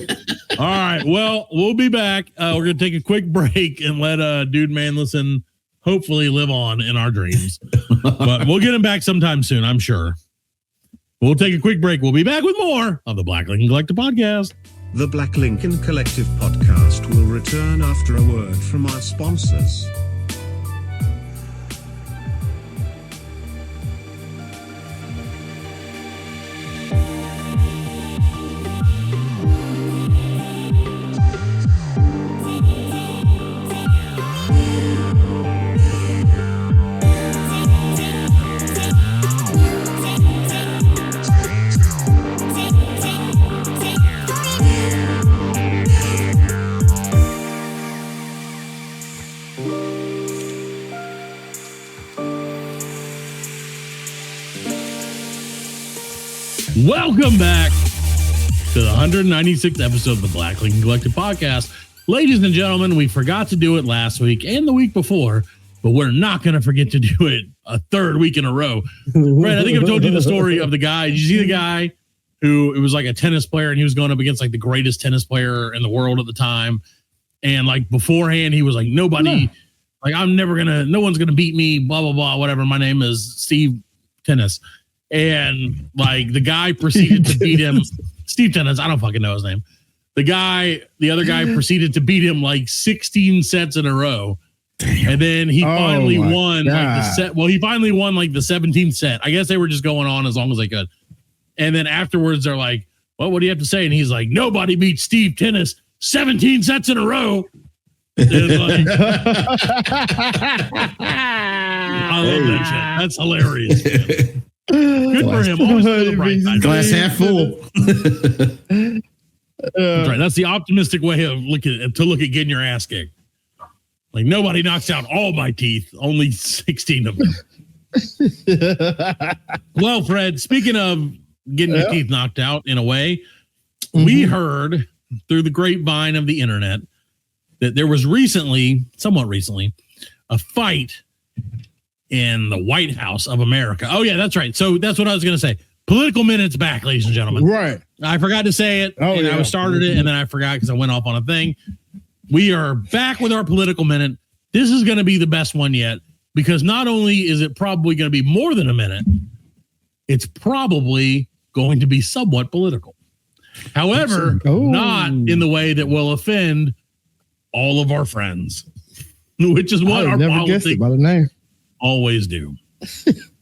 All right. Well, we'll be back. We're going to take a quick break and let Dude Man Listen hopefully live on in our dreams. But we'll get him back sometime soon, I'm sure. We'll take a quick break. We'll be back with more of the Black Lincoln Collective Podcast. The Black Lincoln Collective Podcast will return after a word from our sponsors. Welcome back to the 196th episode of the Black Lincoln Collective Podcast. Ladies and gentlemen, we forgot to do it last week and the week before, but we're not going to forget to do it a third week in a row. Right? I think I've told you the story of the guy. Did you see the guy who it was like a tennis player and he was going up against like the greatest tennis player in the world at the time? And like beforehand, he was like, nobody, like no one's going to beat me, blah, blah, blah, whatever. My name is Steve Tennis. And like the guy proceeded to beat him, Steve Tennis. I don't fucking know his name. The other guy proceeded to beat him like 16 sets in a row. Damn. And then he finally won like the set. Well, he finally won like the 17th set. I guess they were just going on as long as they could. And then afterwards they're like, well, what do you have to say? And he's like, nobody beats Steve Tennis 17 sets in a row. Like, I love that shit. That's hilarious, man. Good for him. Always on the bright side. Glass half full. That's right. That's the optimistic way of look at getting your ass kicked. Like nobody knocks out all my teeth, only 16 of them. Well, Fred, speaking of getting your teeth knocked out in a way, we heard through the grapevine of the internet that there was somewhat recently, a fight in the White House of America. Oh, yeah, that's right. So that's what I was going to say. Political Minute's back, ladies and gentlemen. Right. I forgot to say it. And I started it, and then I forgot because I went off on a thing. We are back with our Political Minute. This is going to be the best one yet, because not only is it probably going to be more than a minute, it's probably going to be somewhat political. However, not in the way that will offend all of our friends, which is what our politics by the name always do.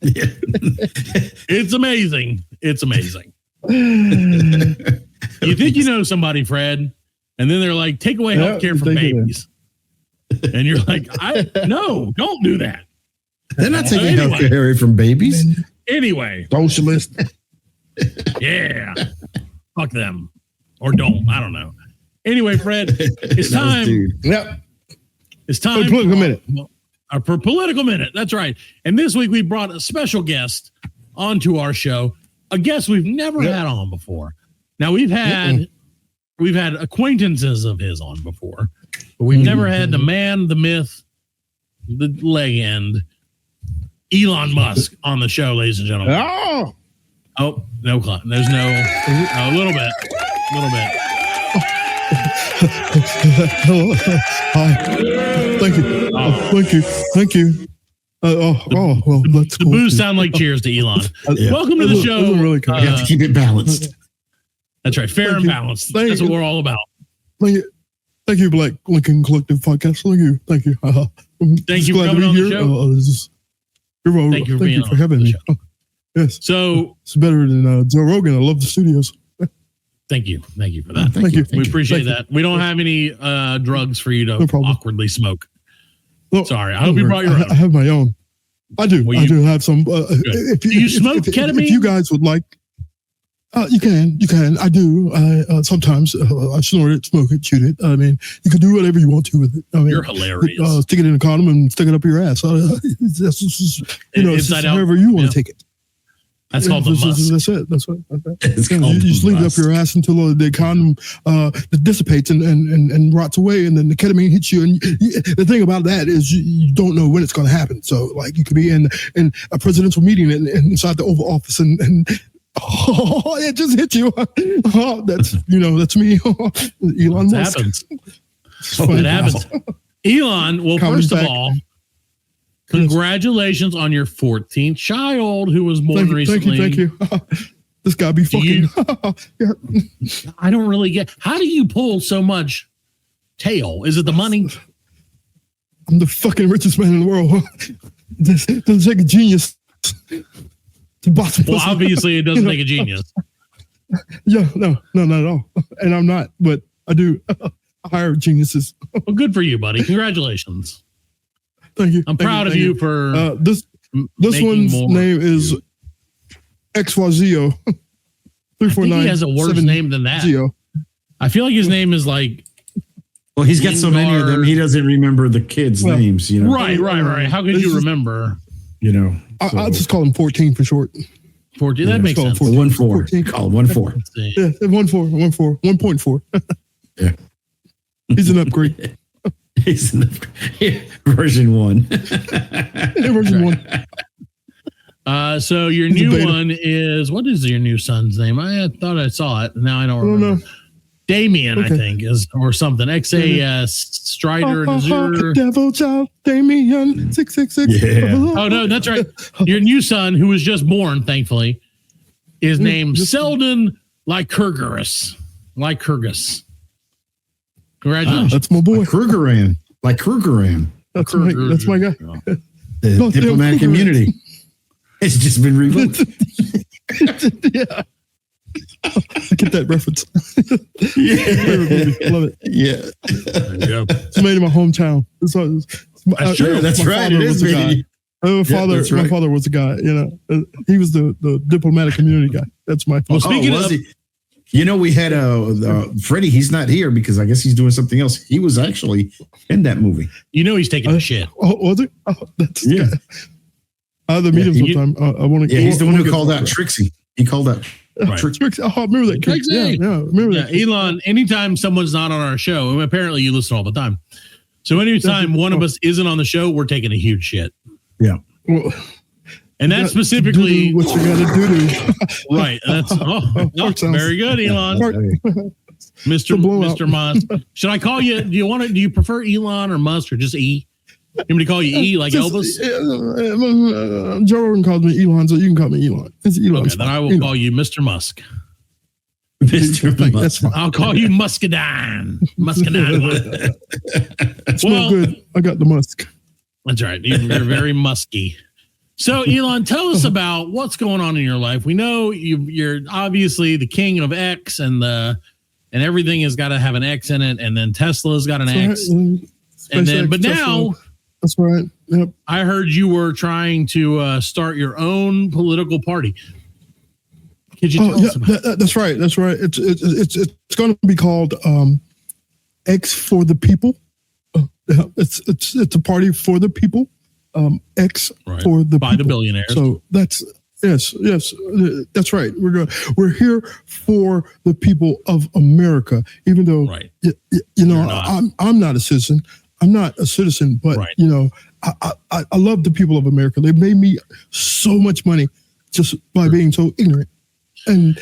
It's amazing. It's amazing. You think you know somebody, Fred, and then they're like, take away healthcare for babies. And you're like, no, don't do that. They're not taking healthcare away from babies. Anyway. Socialist. Yeah. Fuck them. Or don't. I don't know. Anyway, Fred, it's time. Yep. It's time for political minute. For political minute. That's right. And this week we brought a special guest onto our show, a guest we've never had on before. Now we've had acquaintances of his on before, but we've never had the man, the myth, the legend, Elon Musk on the show, ladies and gentlemen. Oh, no, there's no, a little bit. Hi. Thank you. Well, that's the boos sound like cheers to Elon. Welcome to the show. Really cool. You have to keep it balanced. That's right. Fair and balanced. That's what we're all about. Thank you, Black Lincoln Collective Podcast. Thank you. Thank you for coming on the show. Thank you for having me. Yes. So it's better than Joe Rogan. I love the studios. Thank you for that. Thank you. We appreciate that. We don't have any drugs for you to awkwardly smoke. No, sorry. I hope you brought your own. I have my own. I do. I do have some. Do you smoke ketamine? If you guys would like, you can. I do. Sometimes I snort it, smoke it, shoot it. I mean, you can do whatever you want to with it. I mean, you're hilarious. Stick it in a condom and stick it up your ass. It's however you want to take it. That's called the Musk. That's it. That's what. You just leave it up your ass until the condom dissipates and rots away, and then the ketamine hits you. And the thing about that is you don't know when it's going to happen. So, like, you could be in a presidential meeting inside the Oval Office, and it just hit you. That's me. Elon Musk. Happens. It happens. Elon. Well, first of all, congratulations on your 14th child who was born recently. Thank you. This guy be fucking. I don't really get. How do you pull so much tail? Is it the money? I'm the fucking richest man in the world. It doesn't take a genius. Well, obviously, it doesn't take a genius. Yeah, no, not at all. And I'm not, but I do hire geniuses. Well, good for you, buddy. Congratulations. Thank you. I'm proud of you for this one's name is XYZO. 349. He has a worse name than that. I feel like his name is like. Well, he's got so many of them. He doesn't remember the kids' names. You know. Right. How could you remember? You know, I'll just call him 14 for short. 14. That makes sense. 1-4. Call him 1-4. Yeah, 1.4. Yeah. He's an upgrade. He's in version 1. Version 1. So your new one is, what is your new son's name? I thought I saw it. Now I don't remember. Damien, I think, is or something. XAS Strider and Azure. Devil Child Damien 666. Yeah. Oh no, that's right. Your new son, who was just born, thankfully, is named Selden Lycurgus. Congratulations. That's my boy. Like Krugeran. That's my guy. The diplomatic immunity. It's just been revoked. Yeah. I get that reference. Yeah. Love it. Yeah. It's made in my hometown. Sure, that's right. It is made. My father was a guy, he was the diplomatic immunity guy. That's my father. Well, speaking of, you know, we had Freddie. He's not here because I guess he's doing something else. He was actually in that movie. You know, he's taking a shit. Oh, was it? Oh, that's I had to meet him sometime. I want to. Yeah, he's the one who called out Trixie. He called out Trixie. Oh, I remember that. Trixie. Yeah, remember that. Elon. Anytime someone's not on our show, and apparently you listen all the time. So anytime one of us isn't on the show, we're taking a huge shit. Yeah. Well, and that's specifically what you got to do. Right. That's very good, Elon. Mr. Musk. Should I call you? Do you prefer Elon or Musk or just E? You want me to call you E like Elvis? Joe Rogan calls me Elon, so you can call me Elon. It's Elon. Okay, then I will call you Mr. Musk. Mr. Musk. That's fine. I'll call you Muscadine. Muscadine. Smell good. I got the musk. That's right. You're very musky. So, Elon, tell us about what's going on in your life. We know you're obviously the king of X, and everything has got to have an X in it, and then Tesla's got an X. Right. And then, but Tesla. now, that's right. Yep. I heard you were trying to start your own political party. Could you tell us about that? That's right. That's right. It's going to be called X for the People. It's a party for the people. X right. for the by people. The billionaires. So that's yes, that's right. We're here for the people of America. Even though right. you know I'm not a citizen. I'm not a citizen, but right. you know I love the people of America. They made me so much money just by being so ignorant, and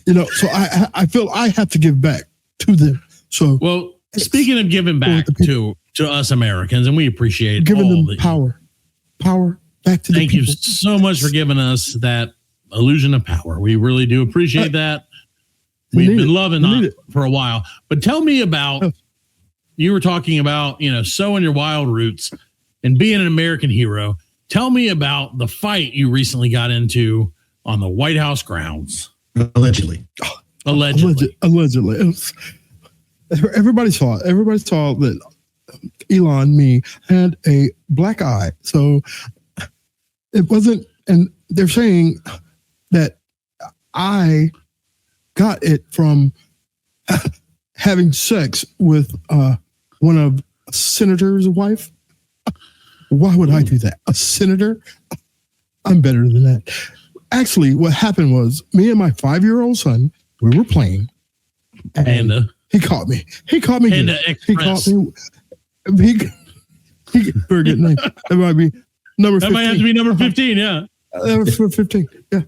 you know, so I feel I have to give back to them. So well, speaking of giving back to us Americans, and we appreciate giving all them power back to the people. Thank you so much for giving us that illusion of power. We really do appreciate that. We've been loving it for a while. But tell me about, you were talking about, you know, sowing your wild roots and being an American hero. Tell me about the fight you recently got into on the White House grounds. Allegedly. Allegedly. Everybody saw it. Everybody saw that Elon, me, had a black eye. So it wasn't, and they're saying that I got it from having sex with one of a senator's wife. Why would I do that? A senator? I'm better than that. Actually, what happened was me and my 5-year-old son, we were playing, and he caught me. He caught me. Panda Express. He caught me. He very good name. That might be number 15. That might have to be number 15, yeah. For 15, yeah.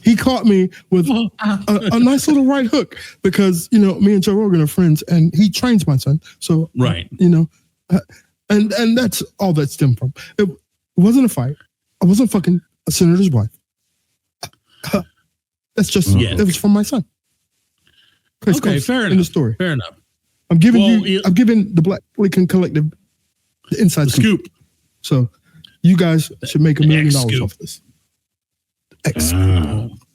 He caught me with a nice little right hook because, you know, me and Joe Rogan are friends and he trains my son. So, right. You know, and that's all that stemmed from. It wasn't a fight. I wasn't fucking a senator's wife. That's just, it was from my son. Okay, fair enough. In the story. Fair enough. I'm giving I'm giving the Black Lincoln Collective the inside scoop. So you guys should make $1 million off of this.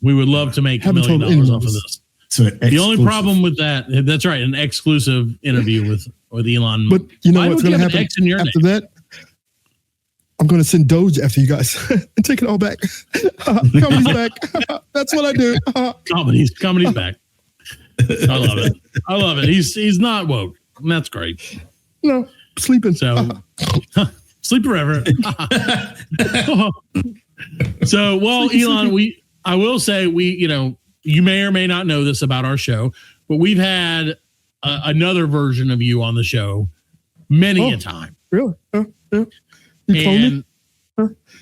We would love to make $1 million off of this. So the only problem with that, that's right, an exclusive interview with Elon. But you know what's going to happen after that? I'm going to send Doge after you guys and take it all back. Comedy's back. That's what I do. Comedy's back. I love it. He's not woke. And that's great. No, sleeping. So sleep forever. So, well, Elon, I will say you know, you may or may not know this about our show, but we've had another version of you on the show many a time. Really? Yeah. And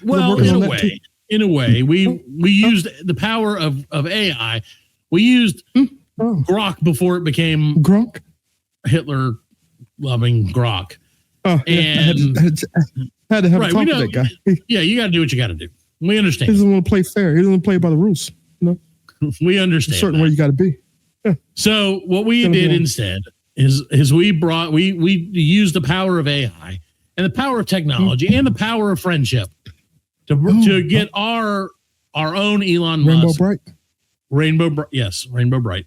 well, in a way, we used the power of AI. We used Grok before it became Gronk, Hitler loving Grok. Oh, and I had to have a talk with that guy. Yeah, you got to do what you got to do. We understand. He doesn't want to play fair. He doesn't want to play by the rules. You know? We understand. A certain way you got to be. Yeah. So what we did instead is we used the power of AI and the power of technology and the power of friendship to get our own Elon Musk, Rainbow Bright,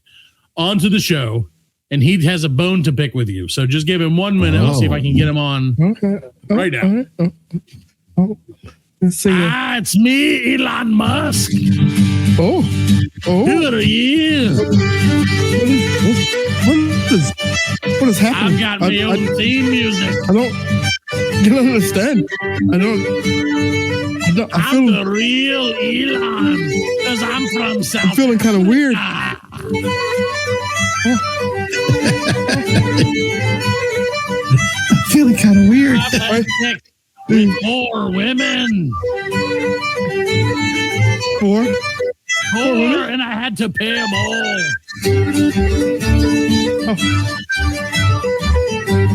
onto the show, and he has a bone to pick with you. So just give him 1 minute. I'll see if I can get him on right now. It's me, Elon Musk. Oh, who are you? What is happening? I've got my own theme music. You don't understand. I'm the real Elon because I'm from South. I'm feeling kind of weird. Feeling kind of weird. Right? With 4 women. 4? 4, and I had to pay them all.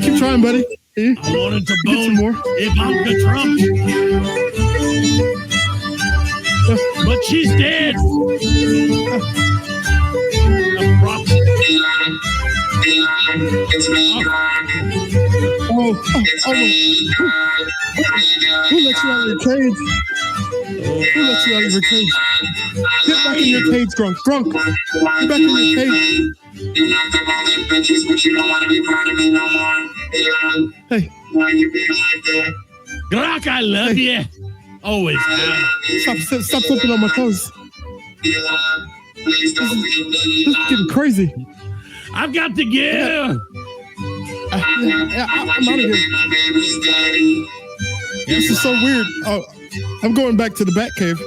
Keep trying, buddy. I wanted to bone more. Ivanka Trump. But she's dead. Who let you out of your cage? Who let you out of your cage? Get back in your cage, drunk. Get back in your cage. Hey. Grok, I love you. Always. Stop flipping on my toes. This is getting crazy. I've got to go. I'm out of here. This is so weird. Oh, I'm going back to the Bat Cave.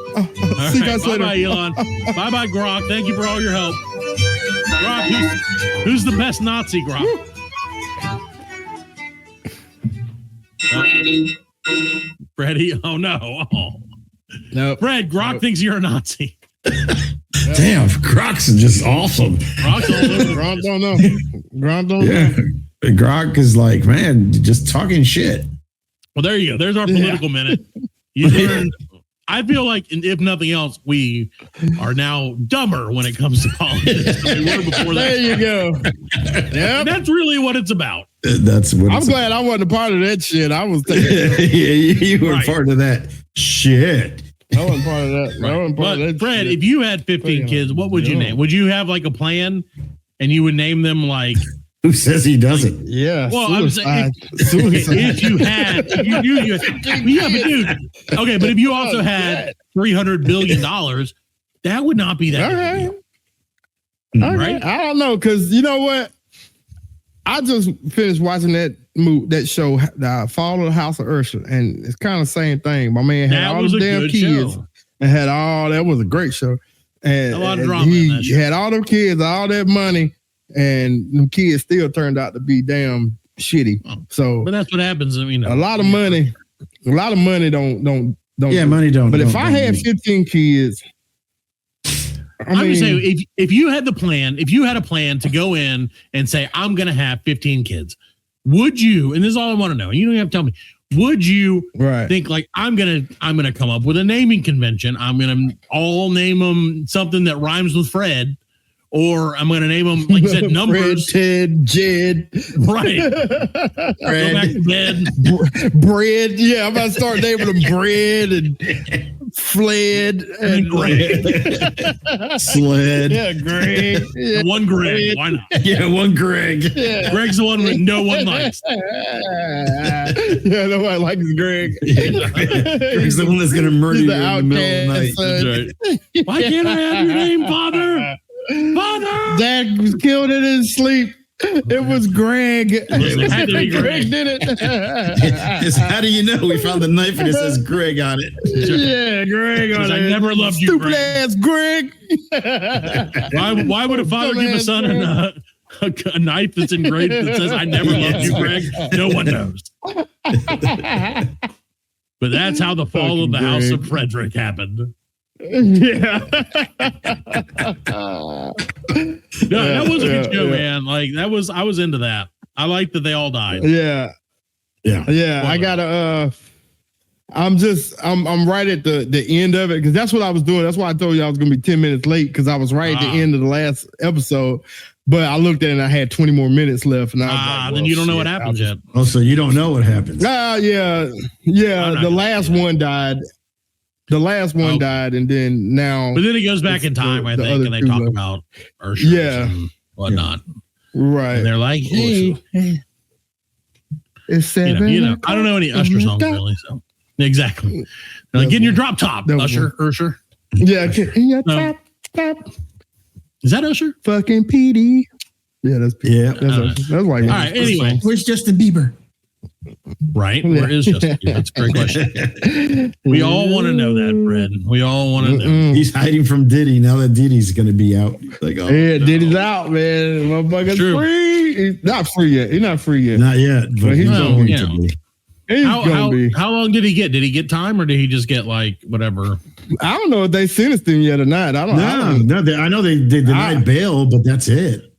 See you guys later. Bye-bye, Elon. Bye-bye, Grok. Thank you for all your help. Grok, who's the best Nazi, Grok? Freddie? Oh, no. Oh. No. Fred, Grok thinks you're a Nazi. Damn, Grok's just awesome. Grok's all over. Gronk don't know. Gronk don't Yeah. know. Grok is like, man, just talking shit. Well, there you go. There's our political minute. You learned. I feel like, if nothing else, we are now dumber when it comes to politics than we were before that. There you go. Yep. That's really what it's about. That's what I'm glad I wasn't a part of that shit. I was thinking. you were Right. part of that shit. I wasn't part of that. I wasn't part of But that Fred, shit. if you had 15 kids, what would you name? Would you have like a plan and you would name them like? Who says he doesn't? Yeah. Well, I'm saying Suicide. if you had, if you knew you, yeah, but dude, okay, but if you also had $300 billion, that would not be that. All big a right. deal. All right. I don't know, because you know what? I just finished watching that show, Fall of the House of Usher, and it's kind of the same thing. My man had That all was the a damn good kids show. and had all that was a great show. And A lot of and drama in he that show. had all them kids, all that money, and them kids still turned out to be damn shitty. So But that's what happens. You know, a lot of money don't. Yeah, money don't. But if don't- I had don't- 15 kids, I'm just saying, if you had a plan to go in and say, I'm going to have 15 kids, would you, and this is all I want to know, and you don't have to tell me, would you right. think like, I'm going to come up with a naming convention. I'm going to all name them something that rhymes with Fred, or I'm going to name them, like you said, numbers. Fred, Ted, Jed. Right. Go back to bed. Bread. Yeah, I'm about to start naming them Bread and Fled and Greg. sled. Yeah, Greg. Yeah. One Greg. Why not? Yeah, one Greg. Yeah. Greg's the one that no one likes. Yeah, nobody likes Greg. Greg's the one that's gonna murder He's you the in the middle of the night. outcast son. That's right. Why can't I have your name, Father? Father! Dad was killed in his sleep. It was Greg. It had to be Greg. did it. It's, how do you know? We found the knife and it says Greg on it. Yeah, Greg on Because I it. never loved you, Stupid Greg. ass Greg. Why would a father give a son a knife that's engraved that says, I never loved you, Greg? No one knows. But that's how the fall of the Fucking House Greg. of Frederick happened. Yeah. No, that was a good show, yeah. man. Like I was into that. I like that they all died. Yeah. Yeah. I gotta I'm right at the end of it because that's what I was doing. That's why I told you I was gonna be 10 minutes late because I was right at the end of the last episode. But I looked at it and I had 20 more minutes left. And I was like, then well, you don't know shit, what happens yet. Oh, so you don't know what happens. Yeah. The last one died. The last one died, and then now. But then it goes back in time, I the think, other and they two talk left. about Ursher and whatnot. Right. And they're like, hey, It's 7 you know, I don't know any Usher songs really. So exactly. They're like, get in your drop top, That was Ursher. Yeah. In your No. top. Is that Usher? Fucking PD. Yeah, that's PD. Yeah. That's like. All right. Anyway, Where's Justin Bieber? right? Where is Justin Bieber? That's a great question. We all want to know that, Fred. We all want to know. He's hiding from Diddy now that Diddy's going to be out. Like, oh, Yeah, no. Diddy's out, man. Motherfucker's True. free. He's not free yet. He's not free yet. Not yet, but Well, he's he's going you to know. be. He's How gonna be. long did he get? Did he get time, or did he just get like whatever? I don't know if they sentenced him yet or not. I don't No, I know they denied bail, but that's it.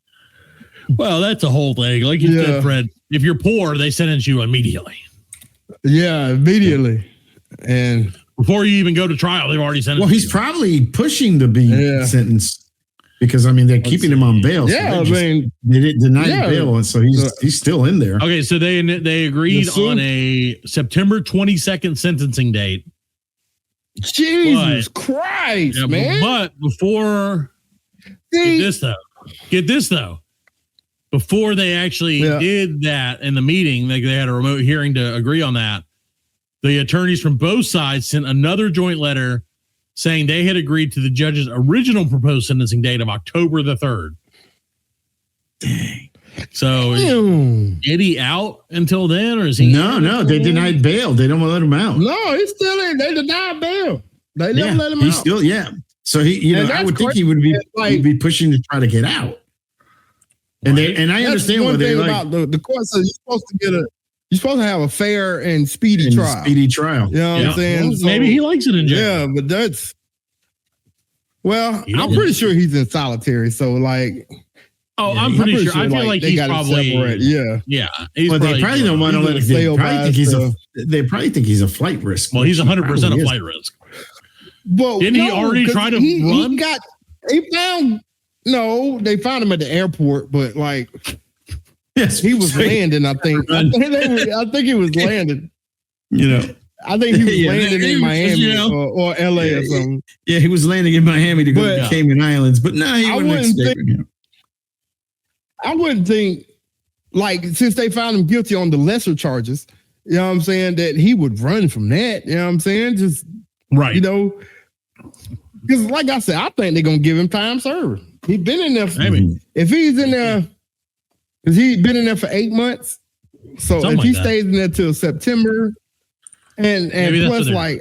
Well, that's a whole thing. Like you said, Fred, if you're poor, they sentence you immediately. Yeah, immediately. And before you even go to trial, they've already sentenced Well, he's you. probably pushing to be sentenced because, I mean, they're keeping him on bail. Yeah, so they didn't deny bail, and so he's still in there. Okay, so they agreed on a September 22nd sentencing date. Jesus Christ, man. But before, get this though. Before they actually did that in the meeting, they had a remote hearing to agree on that. The attorneys from both sides sent another joint letter saying they had agreed to the judge's original proposed sentencing date of October the 3rd. Dang. So is he out until then, or is he? No, they denied bail. They don't want to let him out. No, he's still in. They denied bail. They never let him out. He's still, So he, I would think he would be pushing to try to get out. And I understand what they're like. About the court says you're supposed to have a fair and speedy trial. Speedy trial. You know what I'm saying? Well, maybe he likes it in jail. Yeah, but that's I'm pretty sure he's in solitary. So like, I'm pretty sure. I feel like he's probably yeah. Well, they probably don't want to let him. They probably think he's a flight risk. Well, he's 100% a flight risk. Well, didn't he already try to run? They found him at the airport, but like. Yes, he was landing. I think he was landing. I think he was landing in Miami or LA or something. Yeah, he was landing in Miami to go to the Cayman Islands, but no, he wouldn't. I wouldn't think, like, since they found him guilty on the lesser charges, you know what I'm saying, that he would run from that. You know what I'm saying? Just right. Because like I said, I think they're gonna give him time served. He's been in there. If he's in there. Because he's been in there for 8 months. So if he stays in there till September, and plus, like,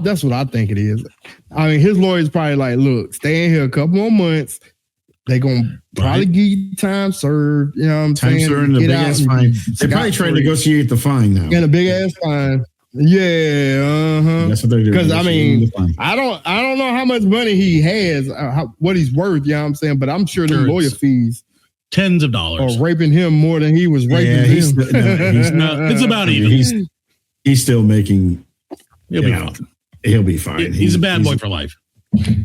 that's what I think it is. I mean, his lawyer's probably like, look, stay in here a couple more months. They're going to probably give you time served. You know what I'm saying? Time served and a big ass fine. They're probably trying to negotiate the fine now. And a big ass fine. Yeah, That's what they're doing. Because I mean, I don't know how much money he has, what he's worth. You know what I'm saying? But I'm sure the lawyer fees, tens of dollars, are raping him more than he was raping him. He's not. It's about even. He's still making. He'll be fine. He'll be fine. He's a bad boy for life.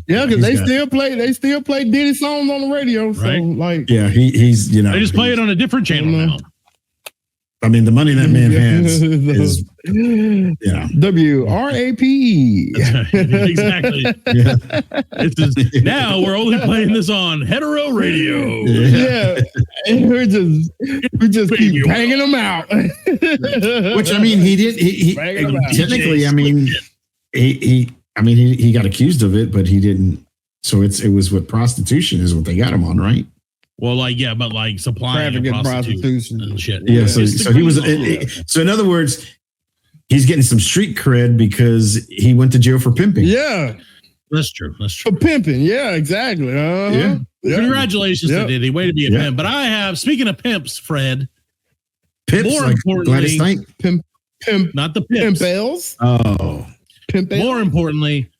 Yeah, because they still play Diddy songs on the radio. So like, he's they just play it on a different channel now. I mean, the money that man has is, WRAPE. Exactly. Now we're only playing this on hetero radio. Yeah. And we just keep banging them out. Which, I mean, he did. He technically, I mean, he got accused of it, but he didn't. So it was what prostitution is what they got him on, right? Well, but supplying and prostitution and shit. Yeah, so he was. So in other words, he's getting some street cred because he went to jail for pimping. Yeah, that's true. For pimping. Yeah, exactly. Yeah. Congratulations to Diddy. Way to be a pimp. But speaking of pimps, Fred. Pimps, more importantly, pimp, not the pimps. Pimpels. Oh, pimp. More importantly,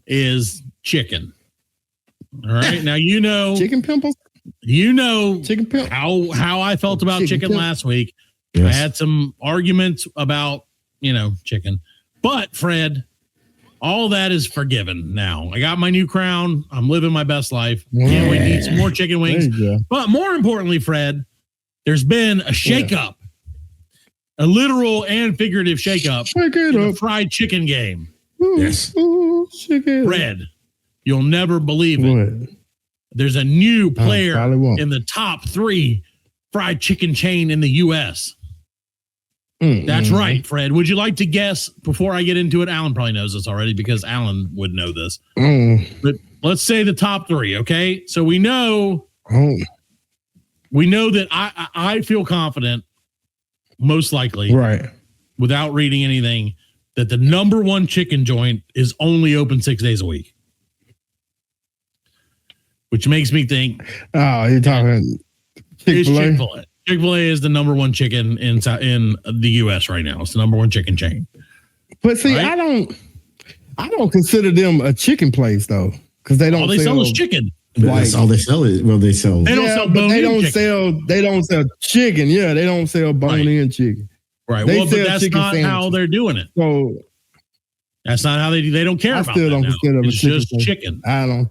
is chicken. All right, now chicken pimples. Chicken pimp. how I felt about chicken last week. Yes. I had some arguments about, chicken. But Fred, all that is forgiven now. I got my new crown. I'm living my best life. Can't wait to eat some more chicken wings. But more importantly, Fred, there's been a shakeup. A literal and figurative shakeup in the fried chicken game. Yes. Fred, you'll never believe it. There's a new player in the top 3 fried chicken chain in the U.S. That's right, Fred. Would you like to guess before I get into it? Alan probably knows this already because Alan would know this. But let's say the top 3, okay? So we know that I feel confident, most likely, right, without reading anything, that the number 1 chicken joint is only open 6 days a week. Which makes me think, you're talking Chick-fil-A. Chick-fil-A is the number 1 chicken in the U.S. right now. It's the number 1 chicken chain. But see, right? I don't consider them a chicken place though, because they don't. All they sell is chicken. That's all they sell. They sell. They don't sell bone-in chicken. They don't sell chicken. Yeah, they don't sell bone-in chicken. Right. They Well, but that's not sandwiches. how they're doing it. So That's not how they do. They don't care about still that don't now. consider it It's chicken just sandwich. chicken. I don't.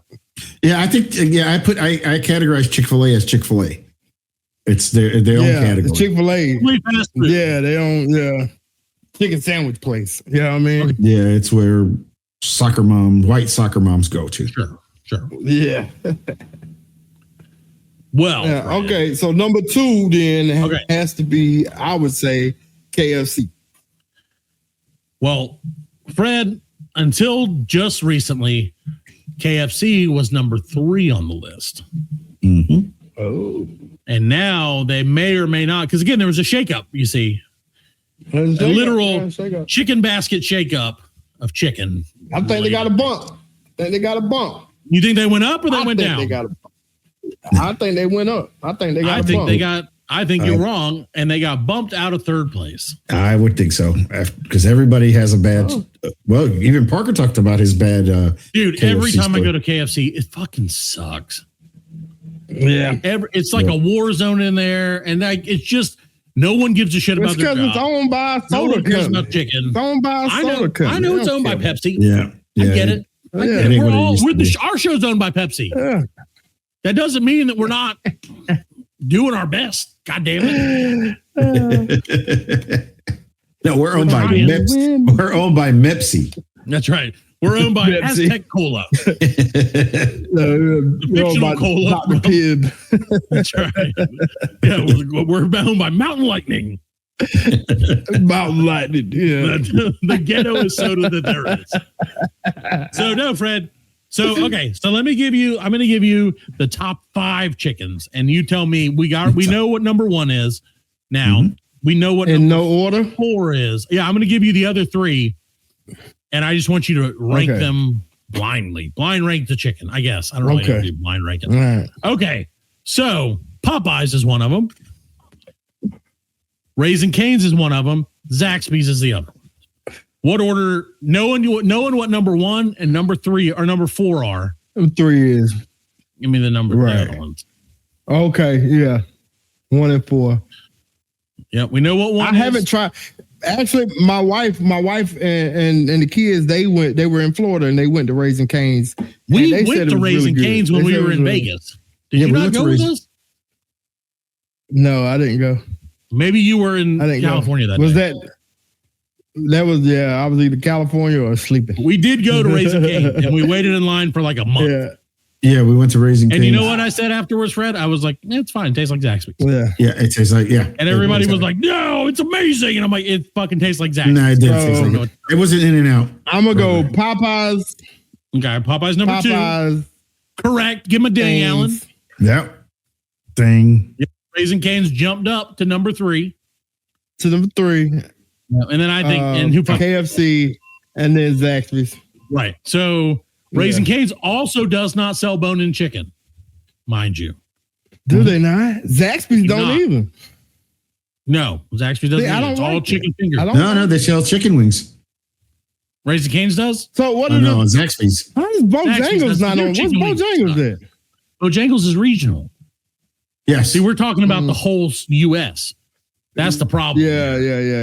Yeah, I think. Yeah, I categorize Chick-fil-A as Chick-fil-A. It's their own category. Chick-fil-A. Fast food. Yeah, they don't. Yeah, chicken sandwich place. You know what I mean? Yeah, it's where white soccer moms go to. Sure. Yeah. Well, Yeah, okay, so number 2 then Okay. has to be, I would say, KFC. Well, Fred, until just recently, KFC was number 3 on the list. Mm-hmm. Oh, And now they may or may not, because again, there was a shakeup, you see. A literal chicken basket shakeup of chicken. I think they got a bump. You think they went up or they went down? I think they went up. I think they got a bump. I think you're wrong, and they got bumped out of 3rd place. I would think so, because everybody has a bad. Well, even Parker talked about his bad. Dude, KFC every time I story. go to KFC, it fucking sucks. Yeah. It's like a war zone in there, and it's just no one gives a shit It's about their because it's job. owned by a No soda one cares company. about chicken. It's owned by a soda company. I know it's They owned by don't care. Pepsi. Yeah, I get it. Yeah. It ain't what it used to be. Our show's owned by Pepsi. Yeah. That doesn't mean that we're not doing our best. God damn it. No, we're owned by Mepsi. We're owned by Mepsi. That's right. We're owned by Pepsi. Aztec Cola. Fictional cola. Dr. Pibb. That's right. Yeah, we're owned by Mountain Lightning. Mountain Lightning. Yeah. The ghetto is soda that there is. So no, Fred. So okay, so I'm going to give you the top 5 chickens, and you tell me we know what number 1 is now. Mm-hmm. We know what In number no order? 4 is. Yeah, I'm going to give you the other 3, and I just want you to rank them blindly. Blind rank the chicken, I guess. I don't really know if you blind rank it. All right. Okay, so Popeyes is one of them. Raising Cane's is one of them. Zaxby's is the other. What order? Knowing what number 1 and number 3 or number 4 are. 3 is. Give me the number. Right. The other ones. Okay. Yeah. 1 and 4. Yeah, we know what 1 I is. haven't tried. Actually, my wife and the kids, they were in Florida and they went to Raising Cane's. We And they said went it to was really Raising good. Cane's when They we said it were was in really- Vegas. Did Yeah, you we not went to go with Raising- us? No, I didn't go. Maybe you were in I didn't California go. that Was day. that was I was either California or sleeping. We did go to Raising Cane's, and we waited in line for like a month. Yeah. Yeah, we went to Raising And you Cane's. know what I said afterwards, Fred? I was like, it's fine. It tastes like Zaxby's. Yeah. Yeah, it tastes like And everybody was like, no, it's amazing. And I'm like, it fucking tastes like Zaxby's. "No, it didn't taste So- like it. It wasn't In and Out." I'm gonna go Popeyes. Okay, Popeyes number 2. Popeyes. Correct. Give him a ding, Cane's. Alan. Yep. Thing. Raising Cane's jumped up to number 3. To number 3. And then I think, and who KFC, and then Zaxby's. right. So Raising Cane's also does not sell bone-in chicken, mind you. Do they not? Zaxby's don't Not. either. No, Zaxby's doesn't. See, I either. don't It's all like chicken it. fingers. I don't. No, they sell chicken wings. Raising Cane's does. So what Oh are no, the? Zaxby's. How is Zaxby's, Bojangles that's not their on? What's chicken wings Bojangles stuff. there? Bojangles is regional. Yes. See, we're talking about the whole U.S. That's the problem. Yeah.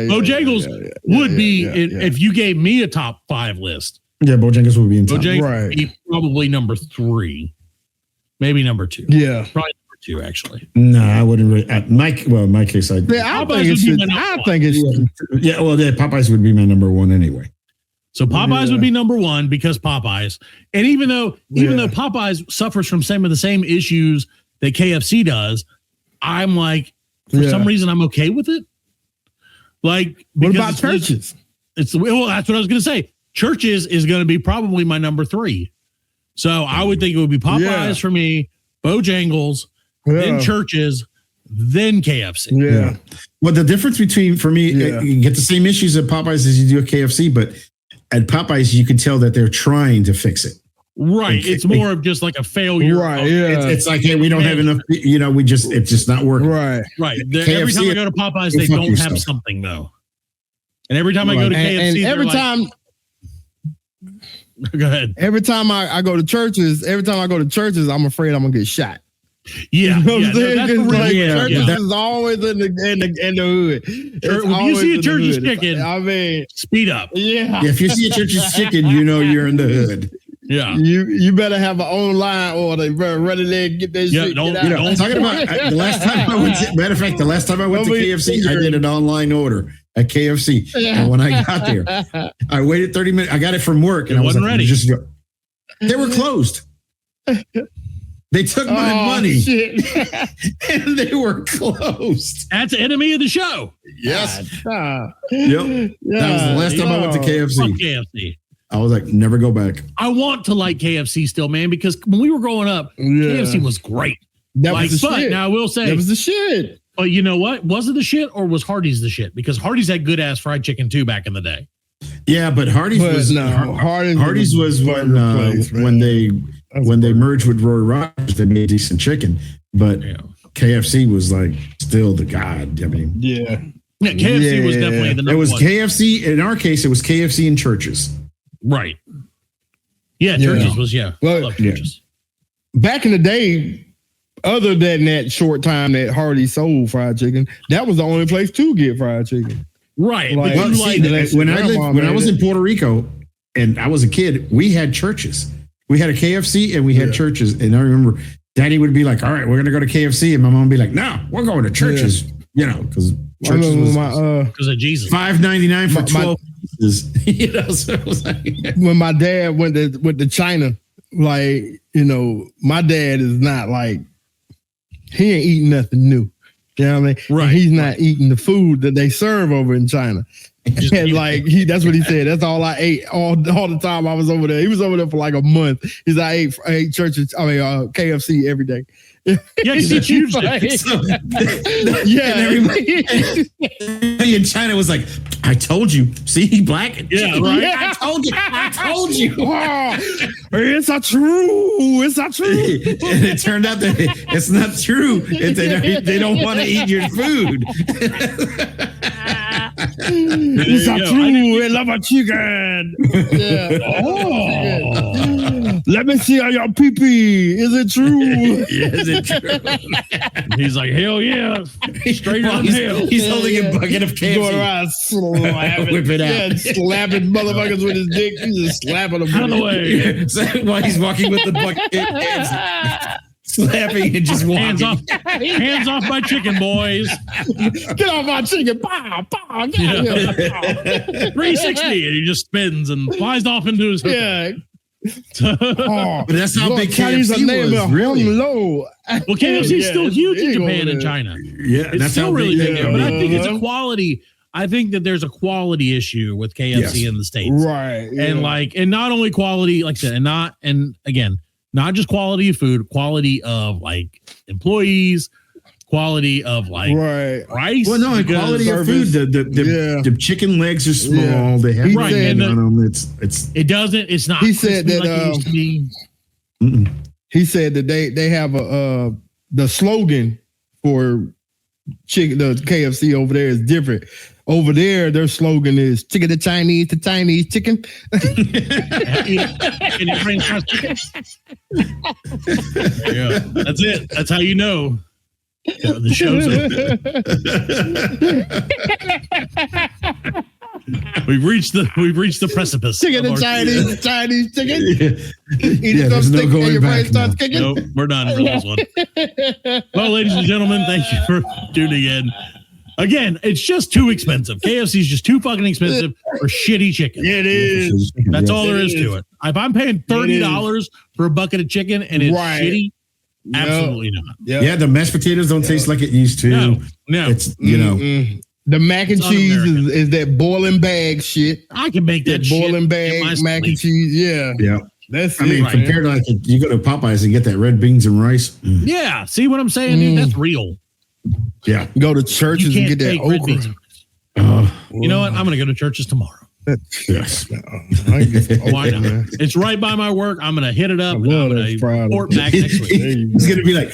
Bojangles would be if you gave me a top 5 list. Yeah, Bojangles would be in top. Bojangles Right. would be probably number 3, maybe number 2. Yeah. Probably number 2 actually. No, I wouldn't really. In my case, I. Yeah, I Popeyes think it would be should. my number I one. think it should. Yeah, well, Popeyes would be my number 1 anyway. So Popeyes would be number 1 because Popeyes, and even though Yeah. Popeyes suffers from some of the same issues that KFC does, I'm like, for some reason, I'm okay with it. Like, What because about churches? That's what I was going to say. Churches is going to be probably my number 3. So I would think it would be Popeyes Yeah. for me, Bojangles, then Churches, then KFC. Yeah. Well, the difference between, for me, you get the same issues at Popeyes as you do at KFC, but at Popeyes, you can tell that they're trying to fix it. Right. Okay. It's more of just like a failure. Right. of- Yeah. It's like, hey, we don't have enough, it's just not working. Right. Right. Every time I go to Popeyes, they fuck don't your have stuff. something though. And every time I go to KFC, And they're every like, time. Go ahead. Every time I go to churches, I'm afraid I'm gonna get shot. Yeah, You know what I'm saying? that's 'Cause, the like, real- churches yeah. is always in the hood. It's If you always see a in the church's hood. chicken, I mean, speed up. yeah. If you see a church's chicken, you know you're in the hood. Yeah. You better have an online order. You better run in there and get that Yeah, shit. don't- get out. You know, I'm talking about the last time I went to, matter of fact, the last time I went to KFC, I did an online order at KFC. And when I got there, I waited 30 minutes. I got it from work and I was wasn't like, ready. just go. They were closed. They took my money Shit. and they were closed. That's enemy of the show. Yes. Ah. Yep. That was the last time I went to Fuck KFC. KFC. I was like, never go back. I want to like KFC still, man, because when we were growing up, Yeah. KFC was great. That Like, was the but shit. now I will say, That was the shit. but you know what? Was it the shit or was Hardee's the shit? Because Hardee's had good ass fried chicken too back in the day. Yeah, but Hardee's But was no, Hardee's was when when they merged with Roy Rogers, they made decent chicken. But Yeah. KFC was like still the god. I mean, Yeah. Yeah, KFC was Yeah. definitely the number it was one. KFC. In our case, it was KFC in churches. Right. Yeah, Yeah. churches was I Well, love churches. Back in the day, other than that short time that Hardy sold fried chicken, that was the only place to get fried chicken. Right. Like- but Well, you see, like when I grandma was made in Puerto Rico and I was a kid, we had churches. We had a KFC and we had churches. And I remember Daddy would be like, "All right, we're gonna go to KFC," and my mom would be like, "No, we're going to churches." You know, because I churches remember was because of Jesus. $5.99 for my- 12 pieces. You know, so it was like, when my dad went to China, like, you know, my dad is not like, he ain't eating nothing new. You know what I mean? Right. And he's not eating the food that they serve over in China. And like that's what he said. That's all I ate all the time I was over there. He was over there for like a month. He's like, I ate KFC every day. Yeah, because he chooses it. so, Yeah. and everybody in China was like, "I told you, see, he black." Yeah, right. I told you. I told you. Oh, it's not true. It's not true. And it turned out that it's not true. They don't want to eat your food. It's not Yo, true. I love a chicken. Yeah. Oh. Let me see on your pee-pee. Is it true? Is it true? He's like, hell yeah. Straight on hell. He's holding a bucket of Going KFC. around slapping, Whip it out. Yeah, slapping motherfuckers with his dick. He's just slapping them. Out of the way. So while he's walking with the bucket, KFC, slapping and just walking. Hands off my chicken, boys. Get off my chicken. Pow, pow. Get out of here. 360. And he just spins and flies off into his hook. Yeah. But that's how Lord, big Chinese KFC name was, is really. Low. Well, KFC is still it's huge in big Japan over and there. China. Yeah, It's that's still how really big big there. But I think it's a quality. I think that there's a quality issue with KFC in the States. Right. And not only quality, like I said, not just quality of food, quality of like employees, quality of like right. rice. Well, no, because- quality of food. The chicken legs are small. Yeah. They have He Right, said- and on them. It's It doesn't. It's not. He said crispy that, like it used to be. He said that they have the slogan for chicken, the KFC over there is different. Over there, their slogan is "Chicken to Chinese chicken." Can you bring French chicken? Yeah, that's it. That's how you know. Yeah, the show's over. We've reached the precipice. Chicken of to our- Chinese chicken. Eat Yeah, it there's no stick going and your back brain starts kicking. Nope, we're done for this one. Well, ladies and gentlemen, thank you for tuning in. Again, it's just too expensive. KFC is just too fucking expensive for shitty chicken. It is. That's all there is to it. If I'm paying $30 for a bucket of chicken and it's Right. shitty, absolutely not. yeah. The mashed potatoes don't taste like it used to. No. It's know. The mac and It's cheese un-American. is that boiling bag shit. I can make that That shit boiling in bag my mac and sleep. cheese. Yeah. Yeah. That's I mean, it. compared to like you go to Popeyes and get that red beans and rice. Yeah, see what I'm saying, dude? That's real. Yeah. Go to You churches and can't get that take red beans. okra. You know what? I'm going to go to churches tomorrow. Yes. Why not? It's right by my work. I'm going to hit it up. And I'm love going that to Friday. report back next week. He's gonna be like,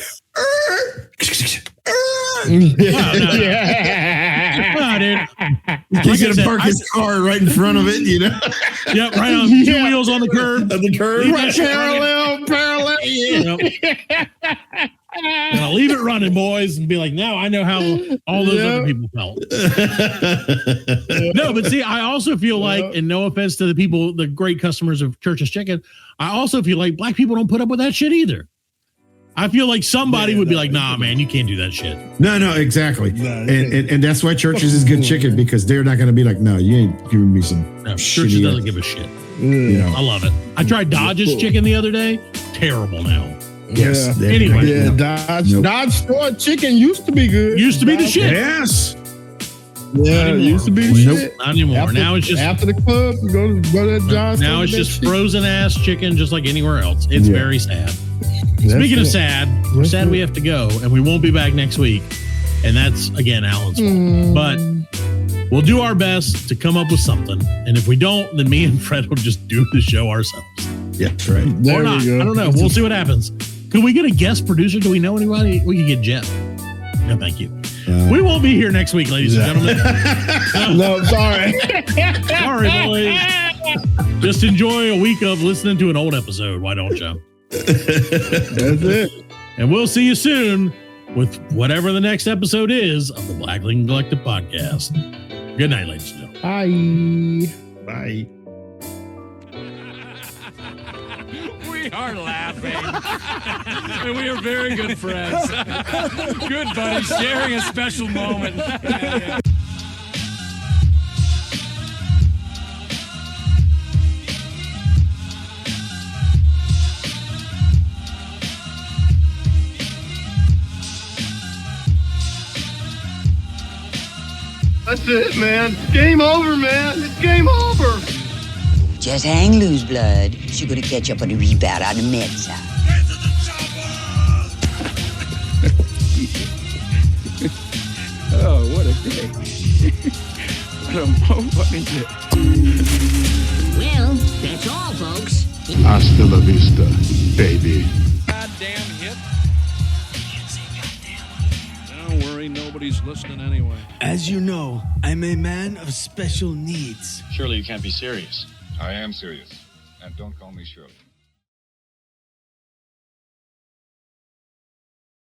No, dude. He's going to park his car right in front of it, you know? Yep, right on 2 wheels on the curb. On the curb. Right, parallel. Yep. And I'll leave it running, boys, and be like, now I know how all those other people felt. No, but see, I also feel like, and no offense to the people, the great customers of Church's Chicken, I also feel like black people don't put up with that shit either. I feel like somebody would be like, nah, man, you can't do that shit. No, exactly. And that's why Church's is good chicken, because they're not going to be like, no, you ain't giving me some. No, Church's doesn't give a shit. You know. I love it. I tried Dodge's chicken the other day. Terrible now. Yes. Yeah. Anyway. Yeah, Dodge store chicken used to be good. Used to be the shit. Yes. Yeah, it used to be the shit. Not anymore. Now it's just after the club, you go to that Dodge. Now it's just frozen ass chicken, just like anywhere else. It's very sad. Speaking of sad, we're sad we have to go, and we won't be back next week. And that's again Alan's fault. But we'll do our best to come up with something. And if we don't, then me and Fred will just do the show ourselves. Yeah, that's right. Or not. I don't know. We'll see what happens. Could we get a guest producer? Do we know anybody? We could get Jeff. No, thank you. We won't be here next week, ladies and gentlemen. No, sorry. Sorry, boys. Just enjoy a week of listening to an old episode. Why don't you? That's it. And we'll see you soon with whatever the next episode is of the Black Lincoln Collective Podcast. Good night, ladies and gentlemen. Bye. Bye. We are laughing. And we are very good friends. Good buddy, sharing a special moment. That's it, man. Game over, man. It's game over. Just hang loose, blood. She's gonna catch up on the rebound on the med side. Oh, what a day. What a day. Well, that's all, folks. Hasta la vista, baby. Goddamn hit. Don't worry, nobody's listening anyway. As you know, I'm a man of special needs. Surely you can't be serious. I am serious. And don't call me Shirley.